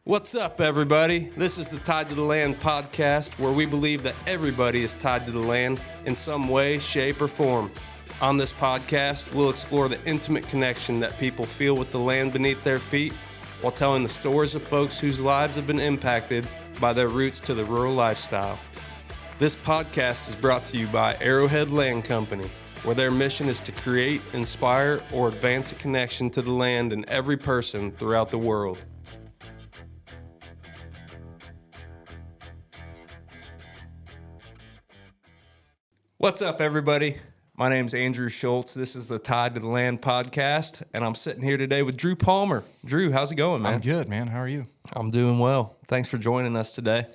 What's up, everybody? This is the Tied to the Land podcast, where we believe that everybody is tied to the land in some way, shape, or form. On this podcast, we'll explore the intimate connection that people feel with the land beneath their feet, while telling the stories of folks whose lives have been impacted by their roots to the rural lifestyle. This podcast is brought to you by Arrowhead Land Company, where their mission is to create, inspire, or advance a connection to the land in every person throughout the world. What's up, everybody? My name's Andrew Schultz. This is the Tied to the Land podcast, and I'm sitting here today with Drew Palmer. Drew, how's it going, man? I'm good, man. How are you? I'm doing well. Thanks for joining us today.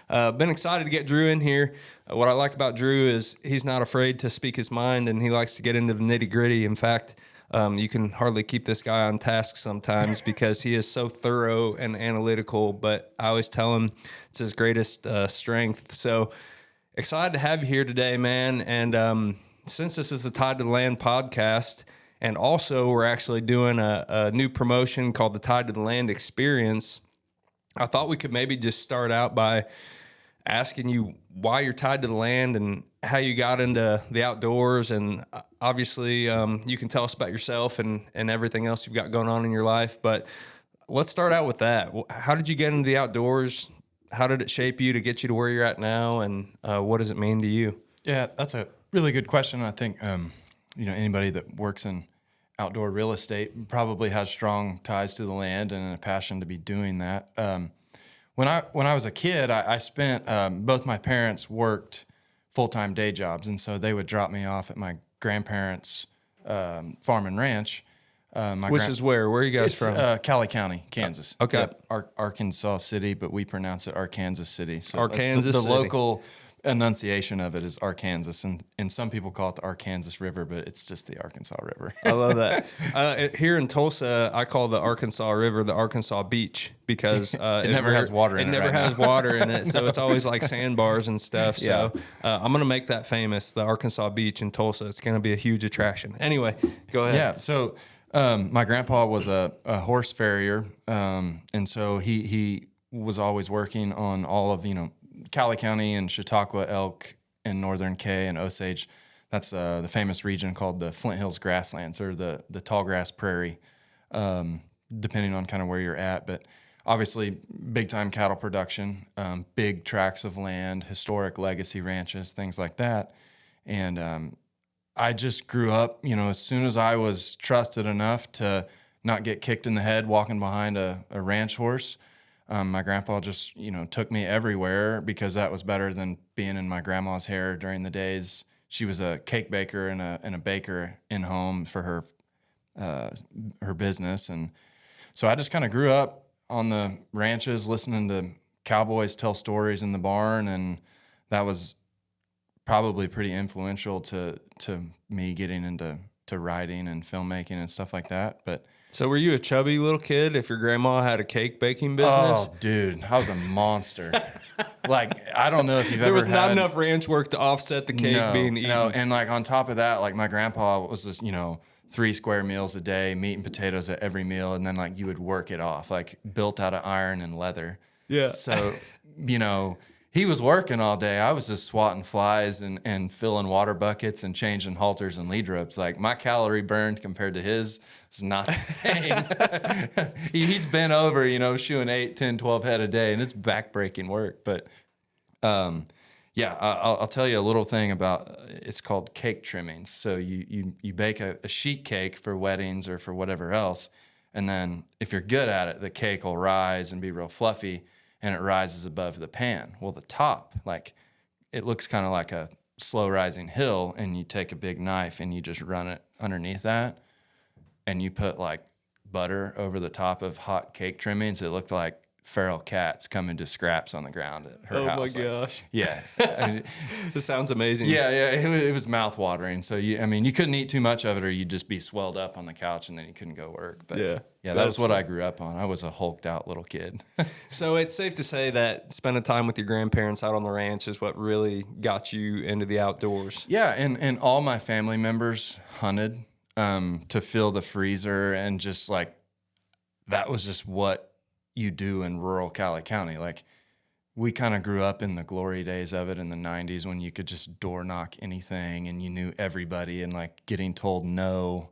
Been excited to get Drew in here. What I like about Drew is he's not afraid to speak his mind, and he likes to get into the nitty-gritty. In fact, you can hardly keep this guy on task sometimes because he is so thorough and analytical, but I always tell him it's his greatest strength. So excited to have you here today, man. And since this is the Tied to the Land podcast, and also we're actually doing a new promotion called the Tied to the Land Experience, I thought we could maybe just start out by asking you why you're tied to the land and how you got into the outdoors. And obviously, you can tell us about yourself and everything else you've got going on in your life. But let's start out with that. How did you get into the outdoors? How did it shape you to get you to where you're at now? And what does it mean to you? Yeah, that's a really good question. I think, anybody that works in outdoor real estate probably has strong ties to the land and a passion to be doing that. When I was a kid, I spent, both my parents worked full-time day jobs. And so they would drop me off at my grandparents' farm and ranch. Which is where? Where are you guys from? Cali County, Kansas. Okay. Yep, Arkansas City, but we pronounce it Arkansas City. So Arkansas the City. local enunciation of it is Arkansas, and some people call it the Arkansas River, but it's just the Arkansas River. I love that. Here in Tulsa, I call the Arkansas River the Arkansas Beach because it never has water in it. It never has water in it, so it's always like sandbars and stuff. Yeah. So I'm going to make that famous, the Arkansas Beach in Tulsa. It's going to be a huge attraction. Anyway, go ahead. Yeah, so my grandpa was a horse farrier, and so he was always working on all of, Cali County and Chautauqua elk and Northern K and Osage. That's the famous region called the Flint Hills grasslands, or the tall grass prairie, depending on kind of where you're at. But obviously, big-time cattle production, big tracts of land, historic legacy ranches, things like that. And I just grew up, as soon as I was trusted enough to not get kicked in the head walking behind a ranch horse, my grandpa just, took me everywhere because that was better than being in my grandma's hair during the days. She was a cake baker and a baker in home for her business. And so I just kind of grew up on the ranches listening to cowboys tell stories in the barn, and that was probably pretty influential to me getting into writing and filmmaking and stuff like that. But So were you a chubby little kid if your grandma had a cake baking business? oh, dude, I was a monster. I don't know if you've There ever was not had, enough ranch work to offset the cake being eaten. No, and on top of that, my grandpa was just, 3 square meals a day, meat and potatoes at every meal, and then you would work it off, built out of iron and leather. Yeah. So, he was working all day. I was just swatting flies and filling water buckets and changing halters and lead ropes. My calorie burned compared to his is not the same. He's bent over, shoeing 8, 10, 12 head a day, and it's backbreaking work. But I'll tell you a little thing about, it's called cake trimmings. So you bake a sheet cake for weddings or for whatever else, and then if you're good at it, the cake will rise and be real fluffy, and it rises above the pan. Well, the top, it looks kind of like a slow rising hill, and you take a big knife and you just run it underneath that, and you put butter over the top of hot cake trimmings. It looked like feral cats coming to scraps on the ground at her house. Oh my gosh. Yeah. This sounds amazing. Yeah, it was mouth watering. So you couldn't eat too much of it, or you'd just be swelled up on the couch and then you couldn't go work. But Yeah, that was what I grew up on. I was a hulked out little kid. So it's safe to say that spending time with your grandparents out on the ranch is what really got you into the outdoors. Yeah, and all my family members hunted to fill the freezer, and just that was just what you do in rural Cali County. Like, we kind of grew up in the glory days of it in the 90s when you could just door knock anything and you knew everybody, and like getting told no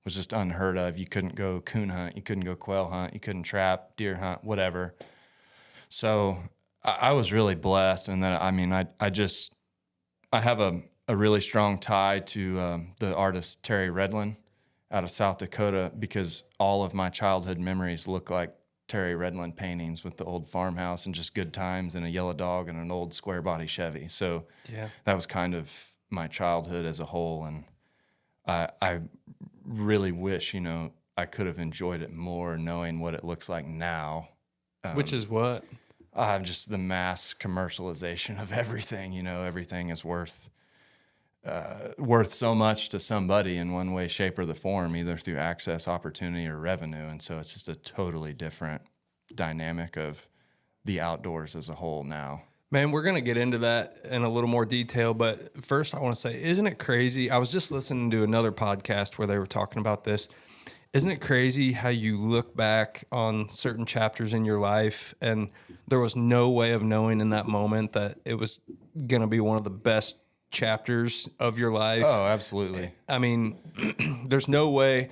was just unheard of. You couldn't go coon hunt, you couldn't go quail hunt, you couldn't trap, deer hunt, whatever. So I was really blessed, and that I have a really strong tie to the artist Terry Redlin out of South Dakota, because all of my childhood memories look like Terry Redlin paintings with the old farmhouse and just good times and a yellow dog and an old square body Chevy. So that was kind of my childhood as a whole. And I really wish, I could have enjoyed it more knowing what it looks like now. Which is what? Just the mass commercialization of everything. Everything is worth so much to somebody in one way, shape, or the form, either through access, opportunity, or revenue. And so it's just a totally different dynamic of the outdoors as a whole now. Man, we're going to get into that in a little more detail, but first I want to say, isn't it crazy? I was just listening to another podcast where they were talking about this. Isn't it crazy how you look back on certain chapters in your life and there was no way of knowing in that moment that it was going to be one of the best chapters of your life? Oh, absolutely. I mean, there's no way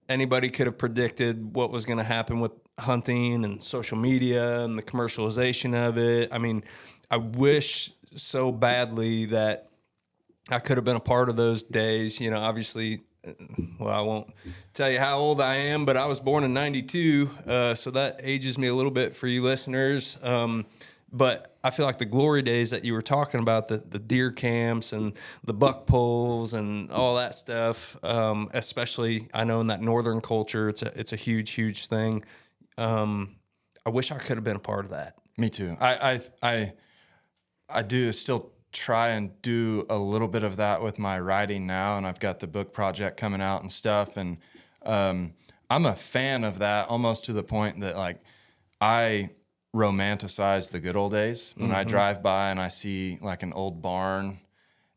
anybody could have predicted what was going to happen with hunting and social media and the commercialization of it. I mean, I wish so badly that I could have been a part of those days. Obviously, well, I won't tell you how old I am, but I was born in 92, so that ages me a little bit for you listeners. But I feel like the glory days that you were talking about, the deer camps and the buck pulls and all that stuff, especially I know in that northern culture, it's a huge, huge thing. I wish I could have been a part of that. Me too. I do still try and do a little bit of that with my writing now, and I've got the book project coming out and stuff, and I'm a fan of that, almost to the point that like I romanticize the good old days. When I drive by and I see like an old barn,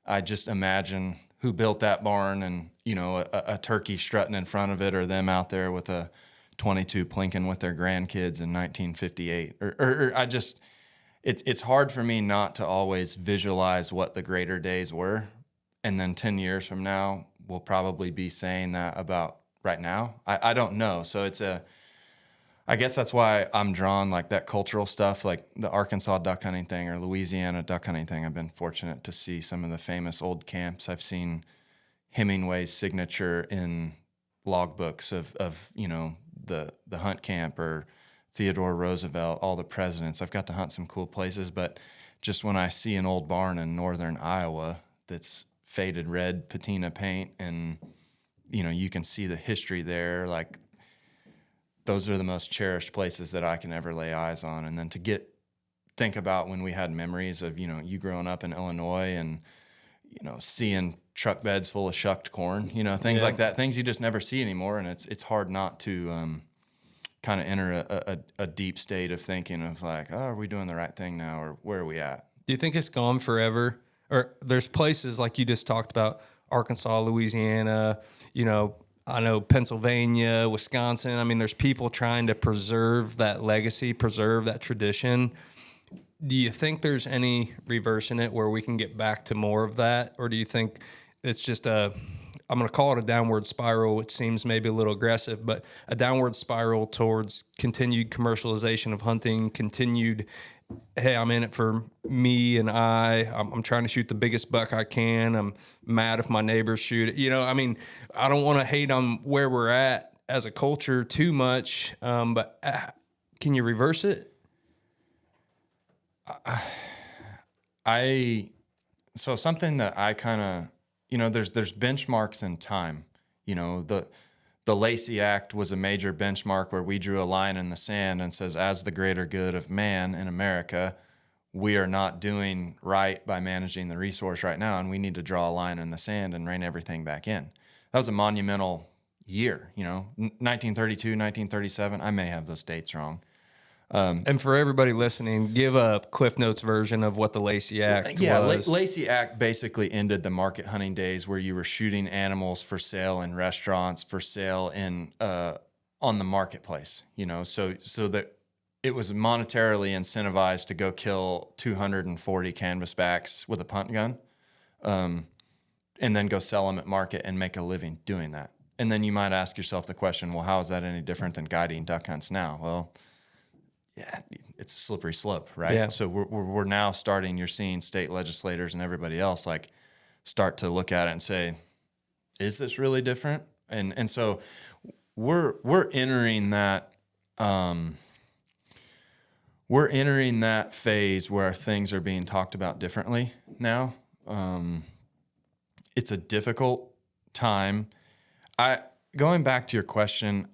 I just imagine who built that barn, and a turkey strutting in front of it, or them out there with a 22 plinking with their grandkids in 1958, or I just, it's hard for me not to always visualize what the greater days were. And then 10 years from now, we'll probably be saying that about right now. I don't know. So I guess that's why I'm drawn, like that cultural stuff, like the Arkansas duck hunting thing or Louisiana duck hunting thing. I've been fortunate to see some of the famous old camps. I've seen Hemingway's signature in logbooks of the hunt camp, or Theodore Roosevelt, all the presidents. I've got to hunt some cool places, but just when I see an old barn in northern Iowa that's faded red patina paint, and you can see the history there, like those are the most cherished places that I can ever lay eyes on. And then to think about when we had memories of you growing up in Illinois and seeing truck beds full of shucked corn, things like that, things you just never see anymore. And it's hard not to kind of enter a deep state of thinking of like, oh, are we doing the right thing now, or where are we at? Do you think it's gone forever? Or there's places like you just talked about, Arkansas, Louisiana, I know Pennsylvania, Wisconsin. I mean, there's people trying to preserve that legacy, preserve that tradition. Do you think there's any reverse in it where we can get back to more of that? Or do you think it's just I'm going to call it a downward spiral, which seems maybe a little aggressive, but a downward spiral towards continued commercialization of hunting, continued, hey, I'm in it for me and I'm trying to shoot the biggest buck I can. I'm mad if my neighbors shoot it. I mean, I don't want to hate on where we're at as a culture too much, but can you reverse it? So something that I kind of, there's benchmarks in time. The Lacey Act was a major benchmark where we drew a line in the sand and says, as the greater good of man in America, we are not doing right by managing the resource right now, and we need to draw a line in the sand and rein everything back in. That was a monumental year, 1932, 1937. I may have those dates wrong. And for everybody listening, give a Cliff Notes version of what the Lacey Act was. Lacey Act basically ended the market hunting days where you were shooting animals for sale in restaurants, for sale in on the marketplace. So that it was monetarily incentivized to go kill 240 canvasbacks with a punt gun, and then go sell them at market and make a living doing that. And then you might ask yourself the question, well, how is that any different than guiding duck hunts now? Well, yeah, it's a slippery slope, right? Yeah. So we're now starting, you're seeing state legislators and everybody else like start to look at it and say, is this really different? And so we're entering that phase where things are being talked about differently now. It's a difficult time. Going back to your question,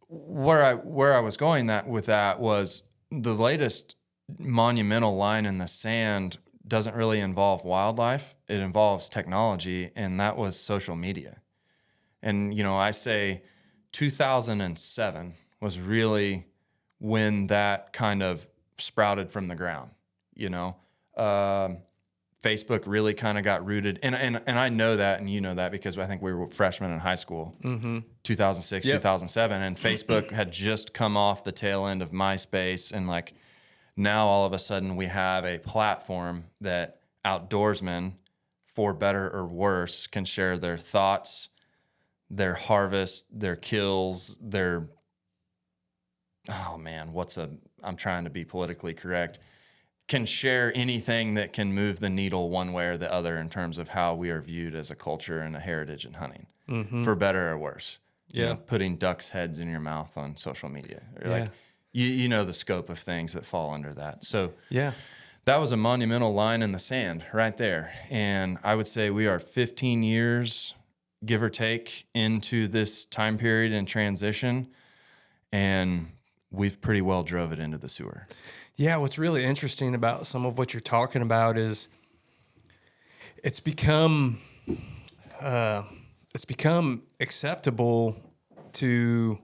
where I was going with that was the latest monumental line in the sand doesn't really involve wildlife. It involves technology, and that was social media. And, I say 2007 was really when that kind of sprouted from the ground, Facebook really kind of got rooted. And I know that, and you know that, because I think we were freshmen in high school, 2006, Yep. 2007. And Facebook had just come off the tail end of MySpace. And like now all of a sudden we have a platform that outdoorsmen, for better or worse, can share their thoughts, their harvest, their kills, I'm trying to be politically correct, can share anything that can move the needle one way or the other in terms of how we are viewed as a culture and a heritage in hunting, for better or worse. Yeah. Putting ducks' heads in your mouth on social media. Or Yeah. like, you know the scope of things that fall under that. So Yeah. that was a monumental line in the sand right there. And I would say we are 15 years, give or take, into this time period and transition. And we've pretty well drove it into the sewer. Yeah, what's really interesting about some of what you're talking about is it's become acceptable to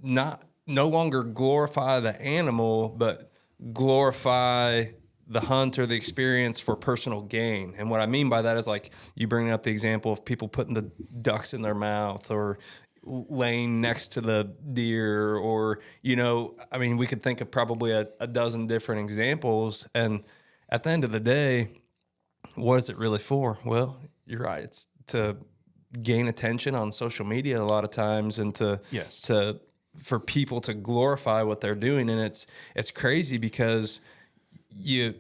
no longer glorify the animal, but glorify the hunt or the experience for personal gain. And what I mean by that is, like, you bringing up the example of people putting the ducks in their mouth or laying next to the deer, or, we could think of probably a dozen different examples. And at the end of the day, what is it really for? Well, you're right. It's to gain attention on social media a lot of times, and for people to glorify what they're doing. And it's crazy because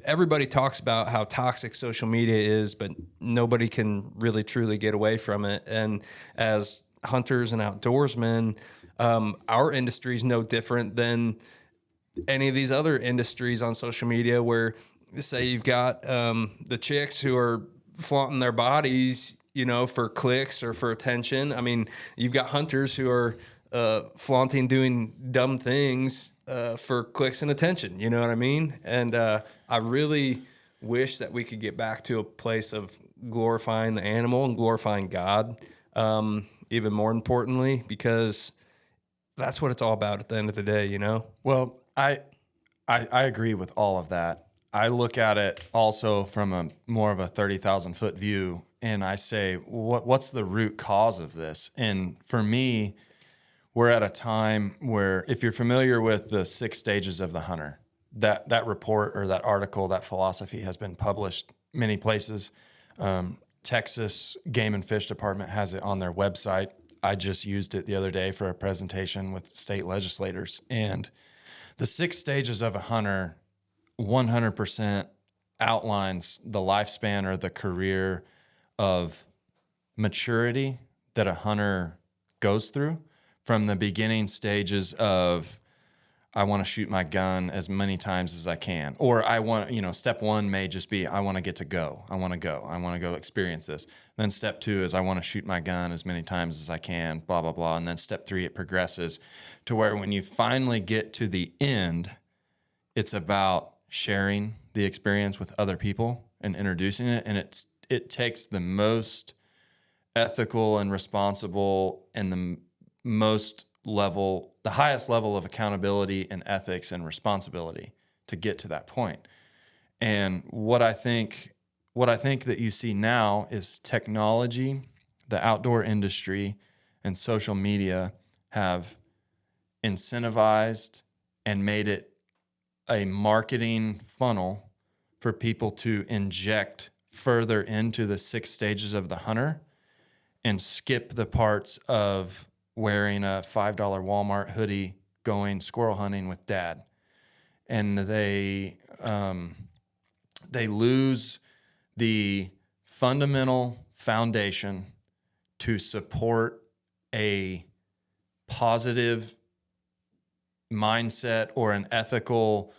everybody talks about how toxic social media is, but nobody can really truly get away from it. And as hunters and outdoorsmen, our industry is no different than any of these other industries on social media, where, say, you've got the chicks who are flaunting their bodies, for clicks or for attention. I mean, you've got hunters who are flaunting doing dumb things for clicks and attention. You know what I mean? And I really wish that we could get back to a place of glorifying the animal and glorifying God, even more importantly, because that's what it's all about at the end of the day, Well, I agree with all of that. I look at it also from a more of a 30,000 foot view, and I say, what's the root cause of this? And for me, we're at a time where, if you're familiar with the 6 stages of the hunter, that report or that article, that philosophy has been published many places. Texas Game and Fish Department has it on their website. I just used it the other day for a presentation with state legislators. And the 6 stages of a hunter 100% outlines the lifespan or the career of maturity that a hunter goes through, from the beginning stages of, I want to shoot my gun as many times as I can. Or I want, step 1 may just be, I want to get to go. I want to go experience this. Then step 2 is, I want to shoot my gun as many times as I can, blah, blah, blah. And then step 3, it progresses to where when you finally get to the end, it's about sharing the experience with other people and introducing it. And it takes the most ethical and responsible and the highest level of accountability and ethics and responsibility to get to that point. And what I think that you see now is technology, the outdoor industry, and social media have incentivized and made it a marketing funnel for people to inject further into the 6 stages of the hunter and skip the parts of wearing a $5 Walmart hoodie going squirrel hunting with dad. And they lose the fundamental foundation to support a positive mindset or an ethical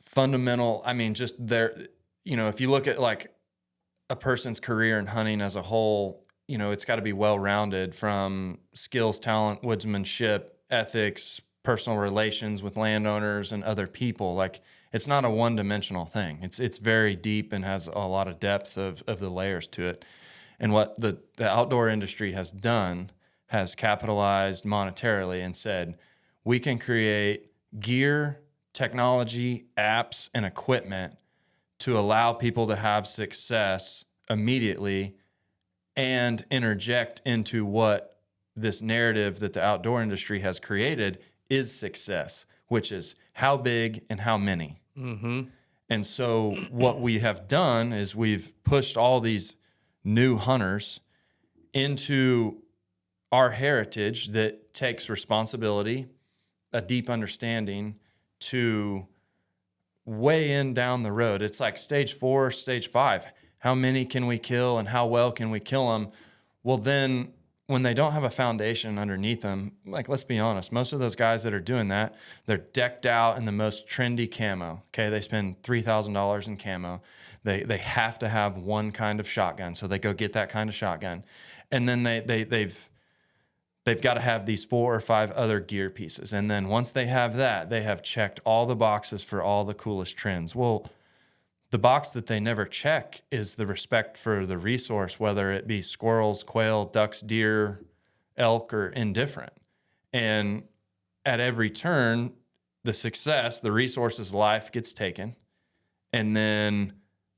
fundamental. I mean, just there, if you look at like a person's career in hunting as a whole, it's got to be well-rounded from skills, talent, woodsmanship, ethics, personal relations with landowners and other people. Like, it's not a one-dimensional thing. It's very deep and has a lot of depth of the layers to it. And what the outdoor industry has done has capitalized monetarily and said, we can create gear, technology, apps, and equipment to allow people to have success immediately and interject into what this narrative that the outdoor industry has created is success, which is how big and how many. Mm-hmm. And so what we have done is we've pushed all these new hunters into our heritage that takes responsibility, a deep understanding to way in down the road. It's like stage 4, stage 5. How many can we kill and how well can we kill them? Well, then when they don't have a foundation underneath them, like, let's be honest, most of those guys that are doing that, they're decked out in the most trendy camo. Okay, they spend $3,000 in camo. They have to have one kind of shotgun, so they go get that kind of shotgun, and then they've got to have these 4 or 5 other gear pieces, and then once they have that, they have checked all the boxes for all the coolest trends. Well, the box that they never check is the respect for the resource, whether it be squirrels, quail, ducks, deer, elk, or indifferent. And at every turn, the success, the resource's life gets taken. And then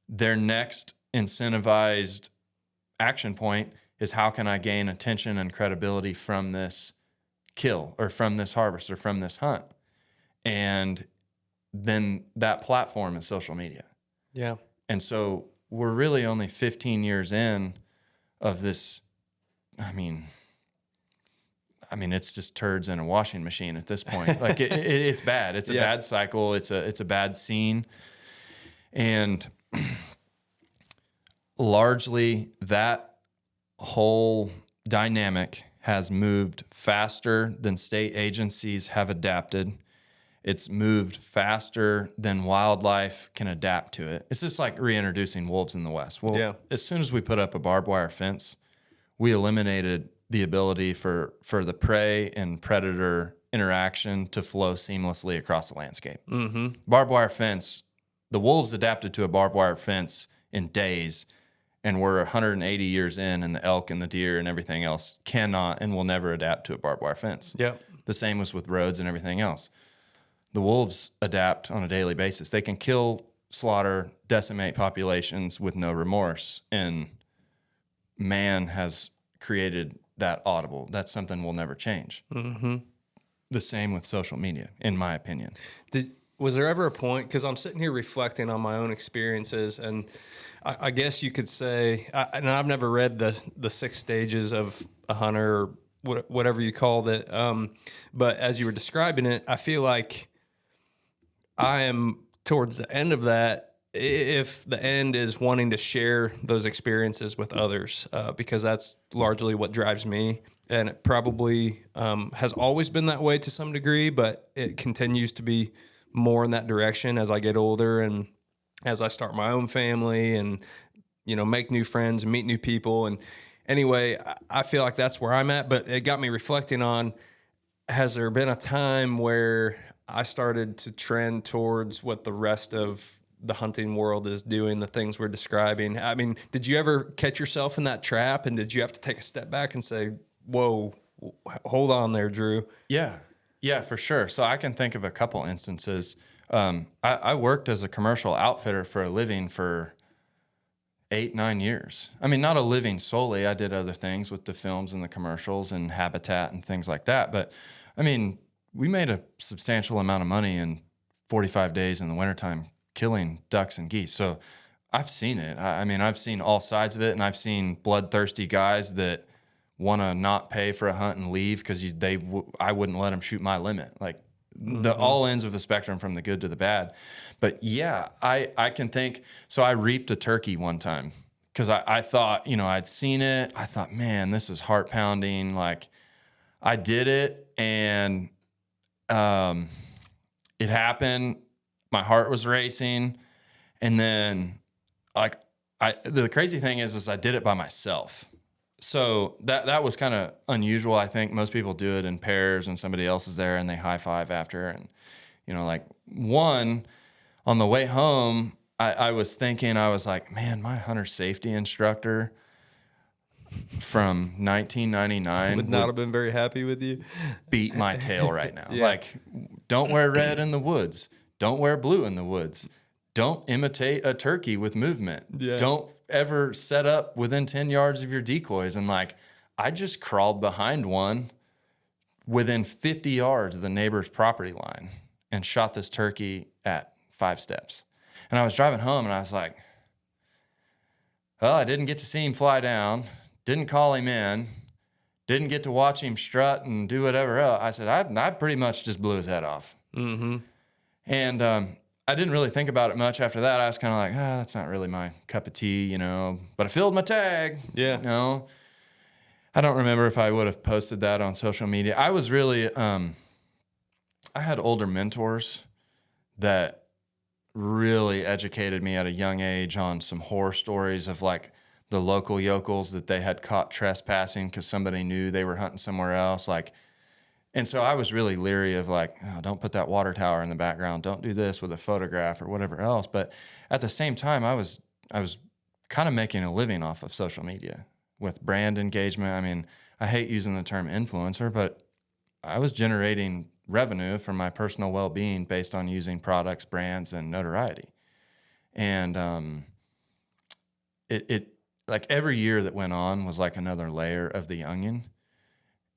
their next incentivized action point is, how can I gain attention and credibility from this kill or from this harvest or from this hunt? And then that platform is social media. Yeah. And so we're really only 15 years in of this. I mean, it's just turds in a washing machine at this point. Like, it's bad. It's a bad cycle. It's a bad scene. And largely that whole dynamic has moved faster than state agencies have adapted. It's moved faster than wildlife can adapt to it. It's just like reintroducing wolves in the West. Well, as soon as we put up a barbed wire fence, we eliminated the ability for the prey and predator interaction to flow seamlessly across the landscape. Mm-hmm. Barbed wire fence, the wolves adapted to a barbed wire fence in days, and we're 180 years in, and the elk and the deer and everything else cannot and will never adapt to a barbed wire fence. Yeah. The same was with roads and everything else. The wolves adapt on a daily basis. They can kill, slaughter, decimate populations with no remorse. And man has created that audible. That's something will never change. Mm-hmm. The same with social media, in my opinion. Was there ever a point, because I'm sitting here reflecting on my own experiences, and I guess you could say, and I've never read the 6 stages of a hunter, or whatever you called it, but as you were describing it, I feel like I am towards the end of that, if the end is wanting to share those experiences with others, because that's largely what drives me. And it probably has always been that way to some degree, but it continues to be more in that direction as I get older and as I start my own family and, make new friends and meet new people. And anyway, I feel like that's where I'm at, but it got me reflecting on, has there been a time where I started to trend towards what the rest of the hunting world is doing, the things we're describing? I mean, did you ever catch yourself in that trap, and did you have to take a step back and say, whoa, hold on there, Drew? Yeah, for sure. So I can think of a couple instances. I worked as a commercial outfitter for a living for 8, 9 years. I mean, not a living solely. I did other things with the films and the commercials and habitat and things like that. But I mean, we made a substantial amount of money in 45 days in the wintertime killing ducks and geese. So I've seen it. I mean, I've seen all sides of it, and I've seen bloodthirsty guys that want to not pay for a hunt and leave because I wouldn't let them shoot my limit. Like the all ends of the spectrum, from the good to the bad. But yeah, I can think. So I reaped a turkey one time because I thought, I'd seen it. I thought, man, this is heart pounding. Like I did it, and it happened. My heart was racing, and then the crazy thing is I did it by myself. So that was kind of unusual. I think most people do it in pairs and somebody else is there and they high five after. And, on the way home, I was thinking, I was like, man, my hunter safety instructor from 1999 would not have been very happy with you. Beat my tail right now. Yeah. Like, don't wear red in the woods. Don't wear blue in the woods. Don't imitate a turkey with movement. Yeah. Don't ever set up within 10 yards of your decoys. And I just crawled behind one within 50 yards of the neighbor's property line and shot this turkey at 5 steps. And I was driving home and I was like, well, I didn't get to see him fly down, didn't call him in, didn't get to watch him strut and do whatever else. I said, I pretty much just blew his head off. Mm-hmm. And I didn't really think about it much after that. I was kind of like, that's not really my cup of tea, but I filled my tag. Yeah. I don't remember if I would have posted that on social media. I was really, I had older mentors that really educated me at a young age on some horror stories of the local yokels that they had caught trespassing because somebody knew they were hunting somewhere else. And so I was really leery of don't put that water tower in the background. Don't do this with a photograph or whatever else. But at the same time, I was kind of making a living off of social media with brand engagement. I mean, I hate using the term influencer, but I was generating revenue from my personal well-being based on using products, brands, and notoriety. And it every year that went on was like another layer of the onion.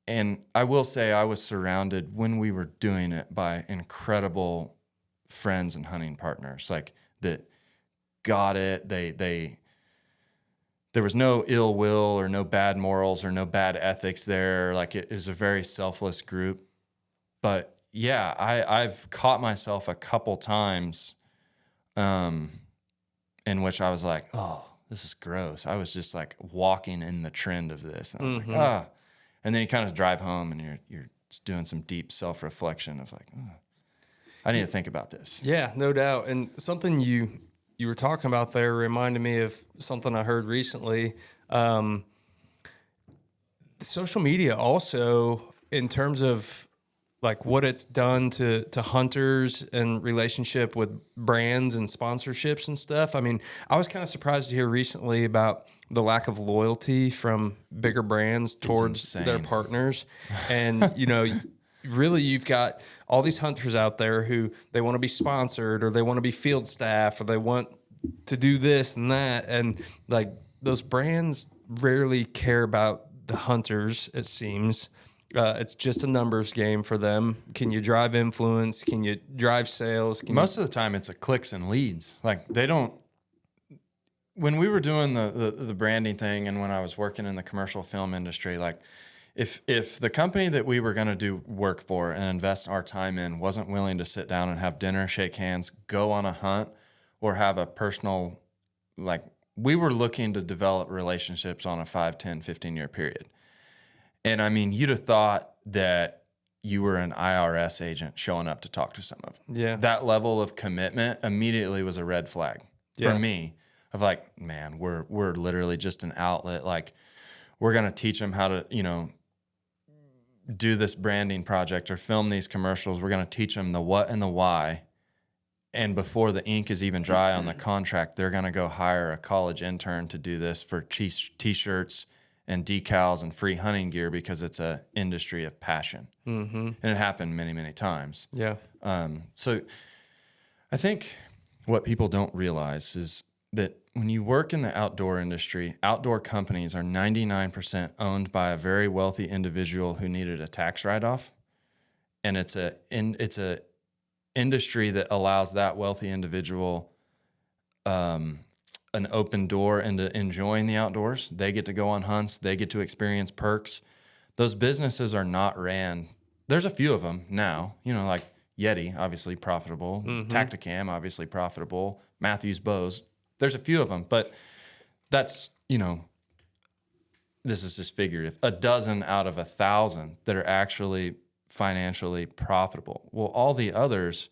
And I will say I was surrounded when we were doing it by incredible friends and hunting partners that got it. There was no ill will or no bad morals or no bad ethics there. It was a very selfless group. But yeah, I've caught myself a couple times in which I was like, oh, this is gross. I was just walking in the trend of this. And I'm like, and then you kind of drive home and you're just doing some deep self-reflection of I need to think about this. Yeah, no doubt. And something you were talking about there reminded me of something I heard recently. Social media also, in terms of what it's done to hunters and relationship with brands and sponsorships and stuff. I mean, I was kind of surprised to hear recently about the lack of loyalty from bigger brands towards their partners. And, really you've got all these hunters out there who they want to be sponsored or they want to be field staff or they want to do this and that. And those brands rarely care about the hunters, it seems. It's just a numbers game for them. Can you drive influence? Can you drive sales? Most of the time it's clicks and leads. They don't. When we were doing the branding thing and when I was working in the commercial film industry, if the company that we were going to do work for and invest our time in wasn't willing to sit down and have dinner, shake hands, go on a hunt, or have a personal, we were looking to develop relationships on a 5, 10, 15-year period. And I mean, you'd have thought that you were an IRS agent showing up to talk to some of them. Yeah. That level of commitment immediately was a red flag for me of man, we're literally just an outlet. We're going to teach them how to, do this branding project or film these commercials. We're going to teach them the what and the why. And before the ink is even dry on the contract, they're going to go hire a college intern to do this for T-shirts and decals and free hunting gear because it's a industry of passion. Mm-hmm. And it happened many, many times. Yeah. So I think what people don't realize is that when you work in the outdoor industry, outdoor companies are 99% owned by a very wealthy individual who needed a tax write-off. And it's a industry that allows that wealthy individual an open door into enjoying the outdoors. They get to go on hunts. They get to experience perks. Those businesses are not ran. There's a few of them now, like Yeti, obviously profitable. Tacticam, obviously profitable. Matthews Bows. There's a few of them, but that's, this is just figurative. A dozen out of 1,000 that are actually financially profitable. Well, all the others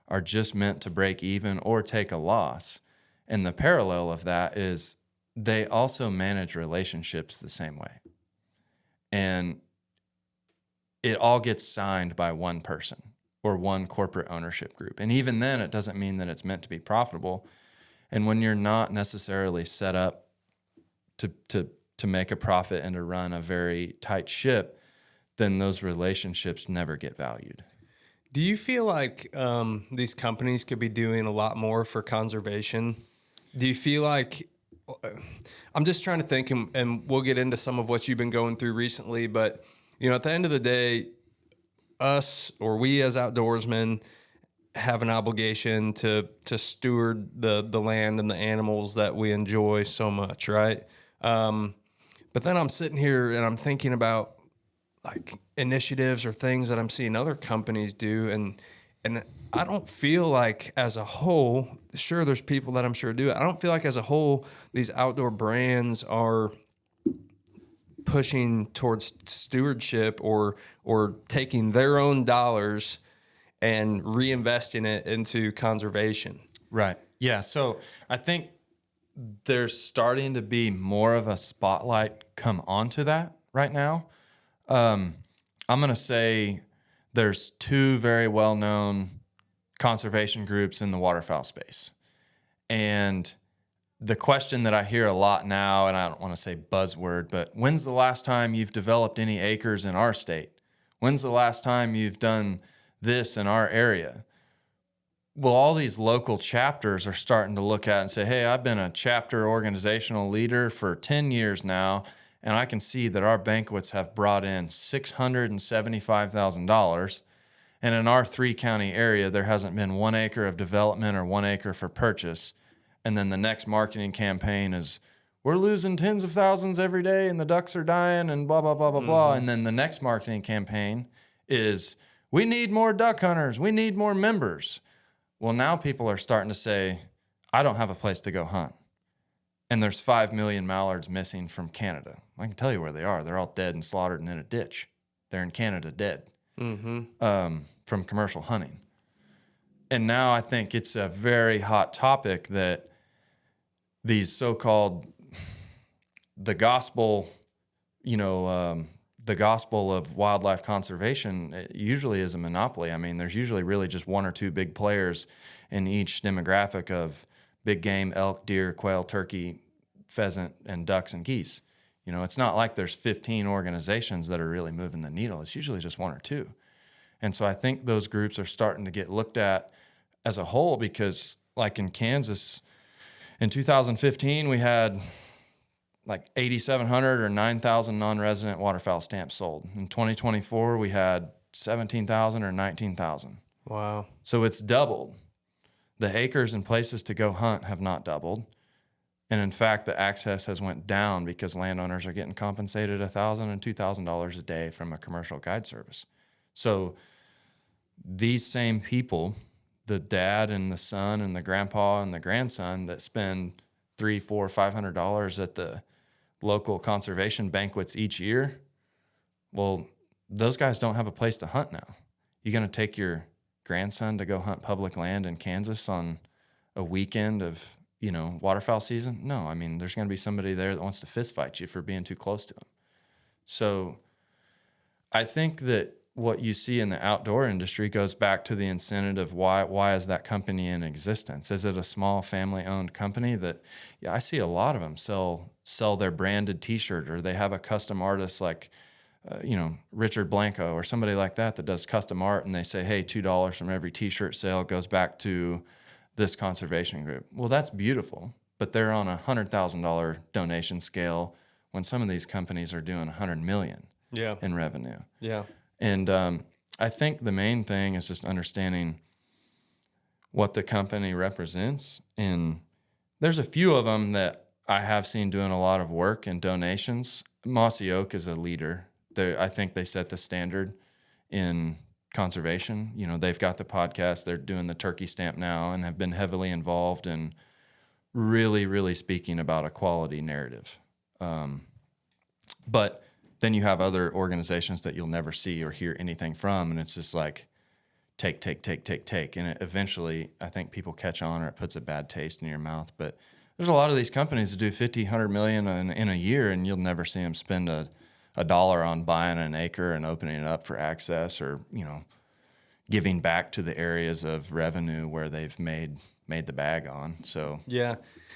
are just meant to break even or take a loss. And the parallel of that is they also manage relationships the same way. And it all gets signed by one person or one corporate ownership group. And even then, it doesn't mean that it's meant to be profitable. And when you're not necessarily set up to make a profit and to run a very tight ship, then those relationships never get valued. Do you feel like these companies could be doing a lot more for conservation? Do you feel like, I'm just trying to think, and we'll get into some of what you've been going through recently, but at the end of the day, we as outdoorsmen have an obligation to steward the land and the animals that we enjoy so much, right? But then I'm sitting here and I'm thinking about like initiatives or things that I'm seeing other companies do, and I don't feel like as a whole, sure, there's people that I'm sure do it. I don't feel like as a whole, these outdoor brands are pushing towards stewardship or taking their own dollars and reinvesting it into conservation. Right. Yeah. So I think there's starting to be more of a spotlight come onto that right now. I'm going to say there's two very well-known conservation groups in the waterfowl space. And the question that I hear a lot now, and I don't want to say buzzword, but when's the last time you've developed any acres in our state? When's the last time you've done this in our area? Well, all these local chapters are starting to look at it and say, hey, I've been a chapter organizational leader for 10 years now, and I can see that our banquets have brought in $675,000. And in our 3-county area, there hasn't been 1 acre of development or 1 acre for purchase. And then the next marketing campaign is, we're losing tens of thousands every day and the ducks are dying and blah, blah, blah, blah, blah. And then the next marketing campaign is, we need more duck hunters. We need more members. Well, now people are starting to say, I don't have a place to go hunt. And there's 5 million mallards missing from Canada. I can tell you where they are. They're all dead and slaughtered and in a ditch. They're in Canada dead from commercial hunting. And now I think it's a very hot topic that these so-called, the gospel of wildlife conservation, it usually is a monopoly. I mean, there's usually really just 1 or 2 big players in each demographic of big game, elk, deer, quail, turkey, pheasant, and ducks and geese. It's not like there's 15 organizations that are really moving the needle. It's usually just 1 or 2. And so I think those groups are starting to get looked at as a whole because, like in Kansas, in 2015, we had like 8,700 or 9,000 non-resident waterfowl stamps sold. In 2024, we had 17,000 or 19,000. Wow. So it's doubled. The acres and places to go hunt have not doubled. And in fact, the access has went down because landowners are getting compensated $1,000 and $2,000 a day from a commercial guide service. So these same people, the dad and the son and the grandpa and the grandson that spend $300, $400, $500 at the local conservation banquets each year, well, those guys don't have a place to hunt now. You going to take your grandson to go hunt public land in Kansas on a weekend of, waterfowl season? No, I mean, there's going to be somebody there that wants to fist fight you for being too close to them. So I think that what you see in the outdoor industry goes back to the incentive of why is that company in existence? Is it a small family-owned company that, I see a lot of them sell their branded T-shirt, or they have a custom artist like, Richard Blanco or somebody like that does custom art, and they say, hey, $2 from every T-shirt sale goes back to this conservation group. Well, that's beautiful. but they're on $100,000 donation scale when some of these companies are doing $100 million Yeah. in revenue. Yeah. And I think the main thing is just understanding what the company represents. And there's a few of them that I have seen doing a lot of work and donations. Mossy Oak is a leader. I think they set the standard in conservation. You know, they've got the podcast. They're doing the turkey stamp now and have been heavily involved in really, really speaking about a quality narrative. But then you have other organizations that you'll never see or hear anything from, and it's just like take. And eventually, I think people catch on, or it puts a bad taste in your mouth. But there's a lot of these companies that do 50, 100 million in a year, and you'll never see them spend a dollar on buying an acre and opening it up for access, or, you know, giving back to the areas of revenue where they've made the bag on. So Yeah.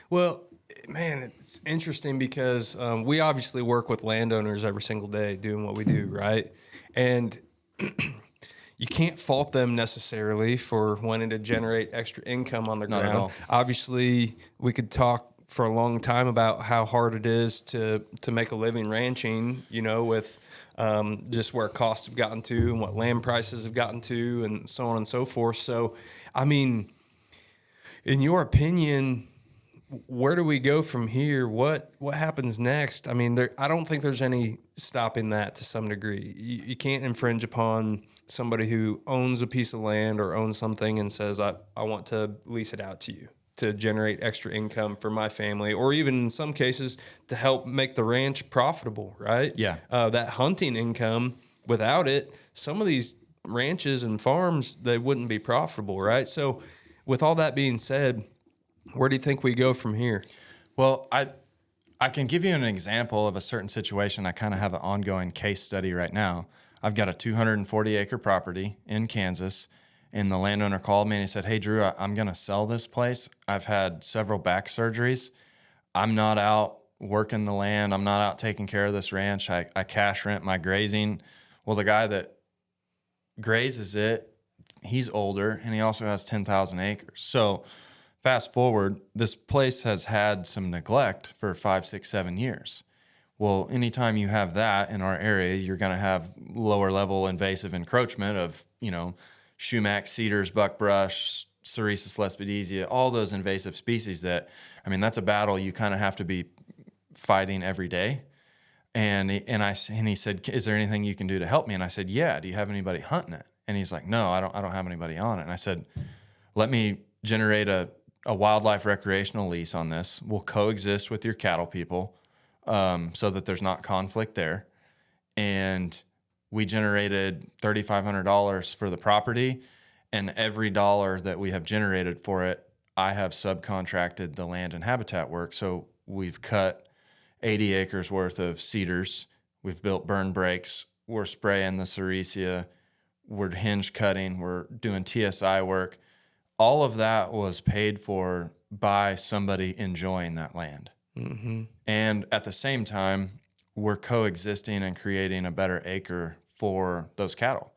Well, man, it's interesting because we obviously work with landowners every single day doing what we do, right? And you can't fault them necessarily for wanting to generate extra income on their Not at ground. all. Obviously, we could talk for a long time about how hard it is to make a living ranching, you know, with just where costs have gotten to and what land prices have gotten to and so on and so forth. So, I mean, in your opinion, where do we go from here? What happens next? I mean, I don't think there's any stopping that to some degree. You can't infringe upon somebody who owns a piece of land or owns something and says, I want to lease it out to you to generate extra income for my family, or even in some cases to help make the ranch profitable, right? Yeah. That hunting income, without it, some of these ranches and farms, they wouldn't be profitable, right? So with all that being said, where do you think we go from here? Well, I can give you an example of a certain situation. I kind of have an ongoing case study right now. I've got a 240-acre property in Kansas, and the landowner called me and he said, "Hey, Drew, I'm going to sell this place. I've had several back surgeries. I'm not out working the land. I'm not out taking care of this ranch. I cash rent my grazing." Well, the guy that grazes it, he's older, and he also has 10,000 acres. So fast forward, this place has had some neglect for 5, 6, 7 years. Well, anytime you have that in our area, you're going to have lower level invasive encroachment of, you know, sumac, cedars, buckbrush, Ceresus lespedeza, all those invasive species that, I mean, that's a battle you kind of have to be fighting every day. And he said, "Is there anything you can do to help me?" And I said, "Yeah. Do you have anybody hunting it?" And he's like, "No, I don't have anybody on it." And I said, "Let me generate a wildlife recreational lease on this. We'll coexist with your cattle people, so that there's not conflict there." And we generated $3,500 for the property, and every dollar that we have generated for it, I have subcontracted the land and habitat work. So we've cut 80 acres worth of cedars. We've built burn breaks. We're spraying the Ceresia. We're hinge cutting. We're doing TSI work. All of that was paid for by somebody enjoying that land. Mm-hmm. And at the same time, we're coexisting and creating a better acre for those cattle.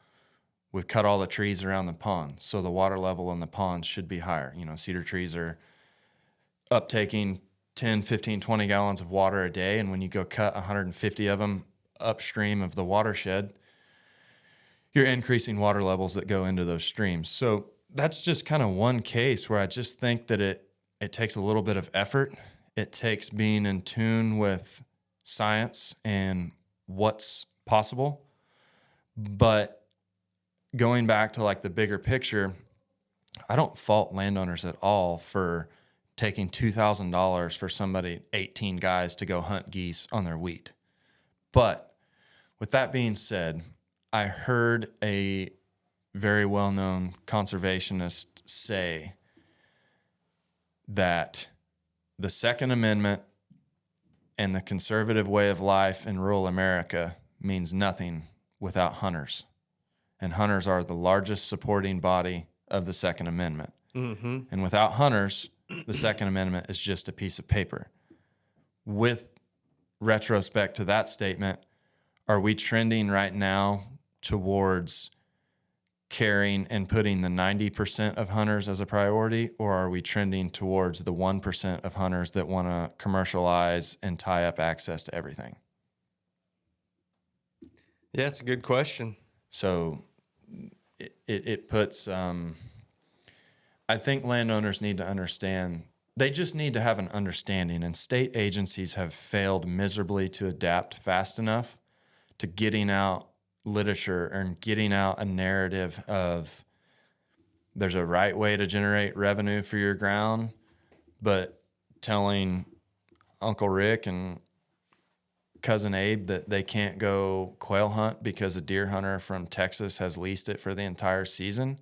We've cut all the trees around the pond, so the water level in the ponds should be higher. You know, cedar trees are uptaking 10, 15, 20 gallons of water a day, and when you go cut 150 of them upstream of the watershed, you're increasing water levels that go into those streams. So that's just kind of one case where I just think that it takes a little bit of effort. It takes being in tune with science and what's possible. But going back to like the bigger picture, I don't fault landowners at all for taking $2,000 for somebody, 18 guys, to go hunt geese on their wheat. But with that being said, I heard a very well-known conservationist say that the Second Amendment and the conservative way of life in rural America means nothing without hunters. And hunters are the largest supporting body of the Second Amendment. Mm-hmm. And without hunters, the Second Amendment is just a piece of paper. With retrospect to that statement, are we trending right now towards caring and putting the 90% of hunters as a priority, or are we trending towards the 1% of hunters that want to commercialize and tie up access to everything? Yeah, it's a good question. So it puts, I think landowners need to understand, they just need to have an understanding, and state agencies have failed miserably to adapt fast enough to getting out literature and getting out a narrative of there's a right way to generate revenue for your ground, but telling Uncle Rick and Cousin Abe that they can't go quail hunt because a deer hunter from Texas has leased it for the entire season.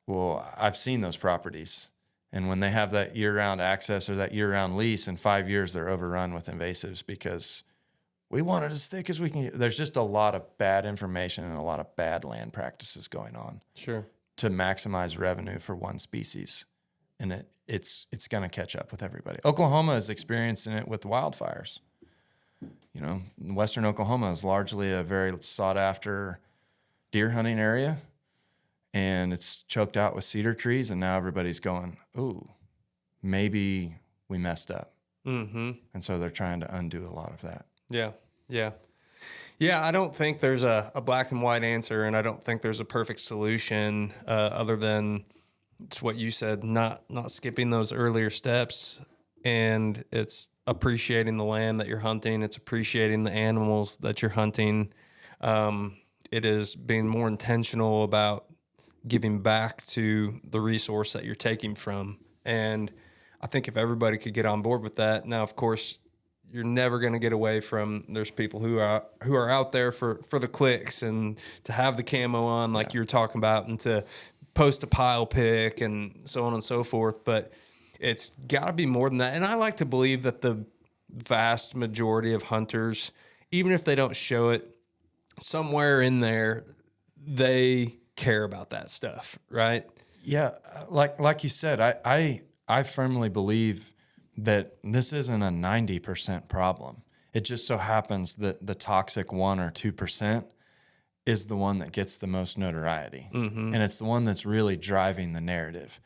Well, I've seen those properties. And when they have that year-round access or that year-round lease, in 5 years, they're overrun with invasives because we want it as thick as we can get. There's just a lot of bad information and a lot of bad land practices going on. Sure. To maximize revenue for one species. And it's going to catch up with everybody. Oklahoma is experiencing it with wildfires. You know, western Oklahoma is largely a very sought-after deer hunting area, and it's choked out with cedar trees, and now everybody's going, ooh, maybe we messed up. Mm-hmm. And so they're trying to undo a lot of that. Yeah, yeah. Yeah, I don't think there's a black and white answer, and I don't think there's a perfect solution other than it's what you said, not skipping those earlier steps, and it's appreciating the land that you're hunting. It's appreciating the animals that you're hunting. It is being more intentional about giving back to the resource that you're taking from. And I think if everybody could get on board with that, now, of course, you're never going to get away from there's people who are out there for the clicks and to have the camo on like you were talking about and to post a pile pic and so on and so forth. But it's got to be more than that. And I like to believe that the vast majority of hunters, even if they don't show it, somewhere in there, they care about that stuff, right? Yeah, like you said, I firmly believe that this isn't a 90% problem. It just so happens that the toxic 1 or 2% is the one that gets the most notoriety. Mm-hmm. And it's the one that's really driving the narrative.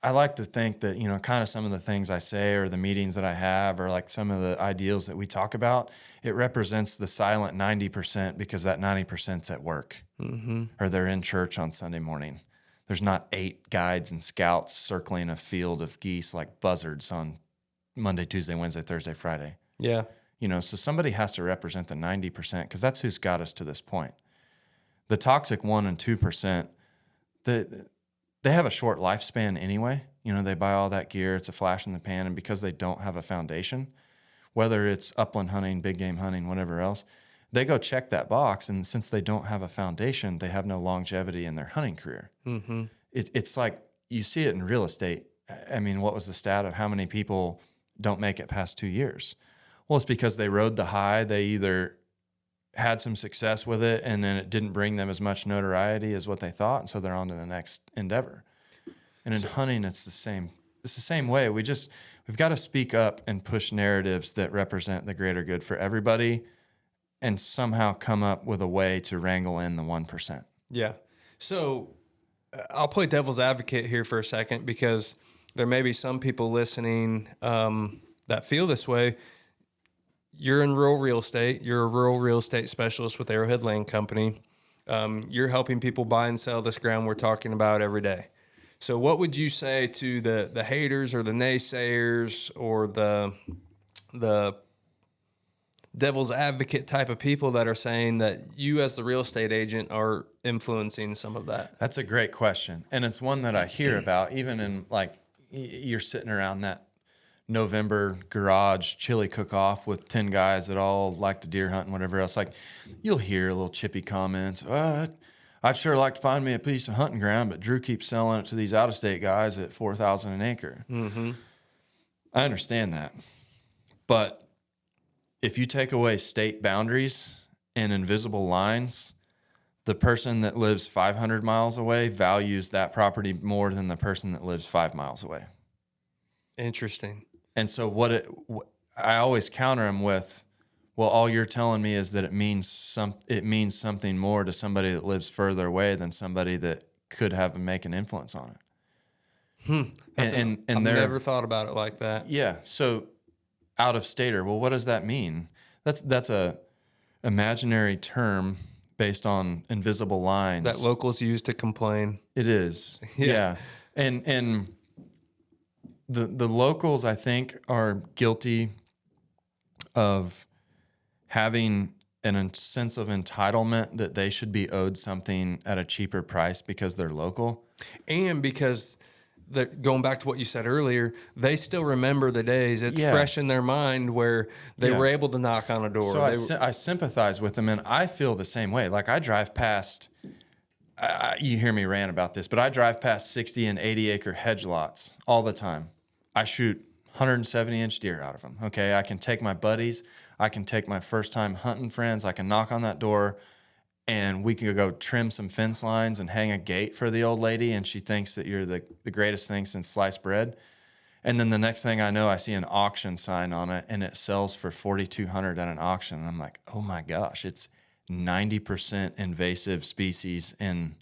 I like to think that, you know, kind of some of the things I say or the meetings that I have or like some of the ideals that we talk about, it represents the silent 90% because that 90%'s at work or they're in church on Sunday morning. There's not 8 guides and scouts circling a field of geese like buzzards on Monday, Tuesday, Wednesday, Thursday, Friday. Yeah. You know, so somebody has to represent the 90% because that's who's got us to this point. The toxic 1 and 2%, they have a short lifespan anyway. You know, they buy all that gear. It's a flash in the pan. And because they don't have a foundation, whether it's upland hunting, big game hunting, whatever else, they go check that box. And since they don't have a foundation, they have no longevity in their hunting career. Mm-hmm. It's like you see it in real estate. I mean, what was the stat of how many people don't make it past 2 years? Well, it's because they rode the high. They either had some success with it and then it didn't bring them as much notoriety as what they thought. And so they're on to the next endeavor. And in hunting, it's the same way. We've got to speak up and push narratives that represent the greater good for everybody and somehow come up with a way to wrangle in the 1%. Yeah. So I'll play devil's advocate here for a second because there may be some people listening that feel this way. You're in rural real estate. You're a rural real estate specialist with Arrowhead Land Company. You're helping people buy and sell this ground we're talking about every day. So what would you say to the haters or the naysayers or the devil's advocate type of people that are saying that you as the real estate agent are influencing some of that? That's a great question. And it's one that I hear about even in like you're sitting around that November garage chili cook-off with 10 guys that all like to deer hunt and whatever else. Like you'll hear little chippy comments. I'd sure like to find me a piece of hunting ground, but Drew keeps selling it to these out-of-state guys at $4,000 an acre. Mm-hmm. I understand that. But if you take away state boundaries and invisible lines, the person that lives 500 miles away values that property more than the person that lives 5 miles away. Interesting. And so I always counter them with, Well, all you're telling me is that it means something more to somebody that lives further away than somebody that could have and make an influence on it. And I've they're, never thought about it like that. yeah. So out of stater, well, what does that mean? That's a imaginary term based on invisible lines That locals use to complain. It is. Yeah. Yeah. And the locals, I think, are guilty of having a sense of entitlement that they should be owed something at a cheaper price because they're local. And because going back to what you said earlier, they still remember the days. It's fresh in their mind where they were able to knock on a door. So I sympathize with them, and I feel the same way. Like I drive past, you hear me rant about this, but I drive past 60 and 80 acre hedge lots all the time. I shoot 170-inch deer out of them. Okay, I can take my buddies. I can take my first-time hunting friends. I can knock on that door, and we can go trim some fence lines and hang a gate for the old lady, and she thinks that you're the greatest thing since sliced bread. And then the next thing I know, I see an auction sign on it, and it sells for $4,200 at an auction. And I'm like, oh my gosh, it's 90% invasive species in,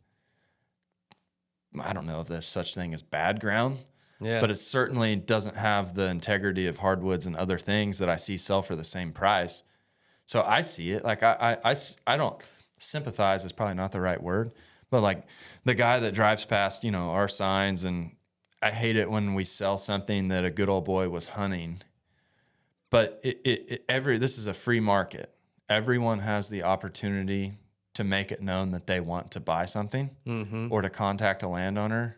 I don't know if there's such thing as bad ground, but it certainly doesn't have the integrity of hardwoods and other things that I see sell for the same price. So I see it. Like I don't sympathize is probably not the right word, but like the guy that drives past, our signs, and I hate it when we sell something that a good old boy was hunting. But this is a free market. Everyone has the opportunity to make it known that they want to buy something or to contact a landowner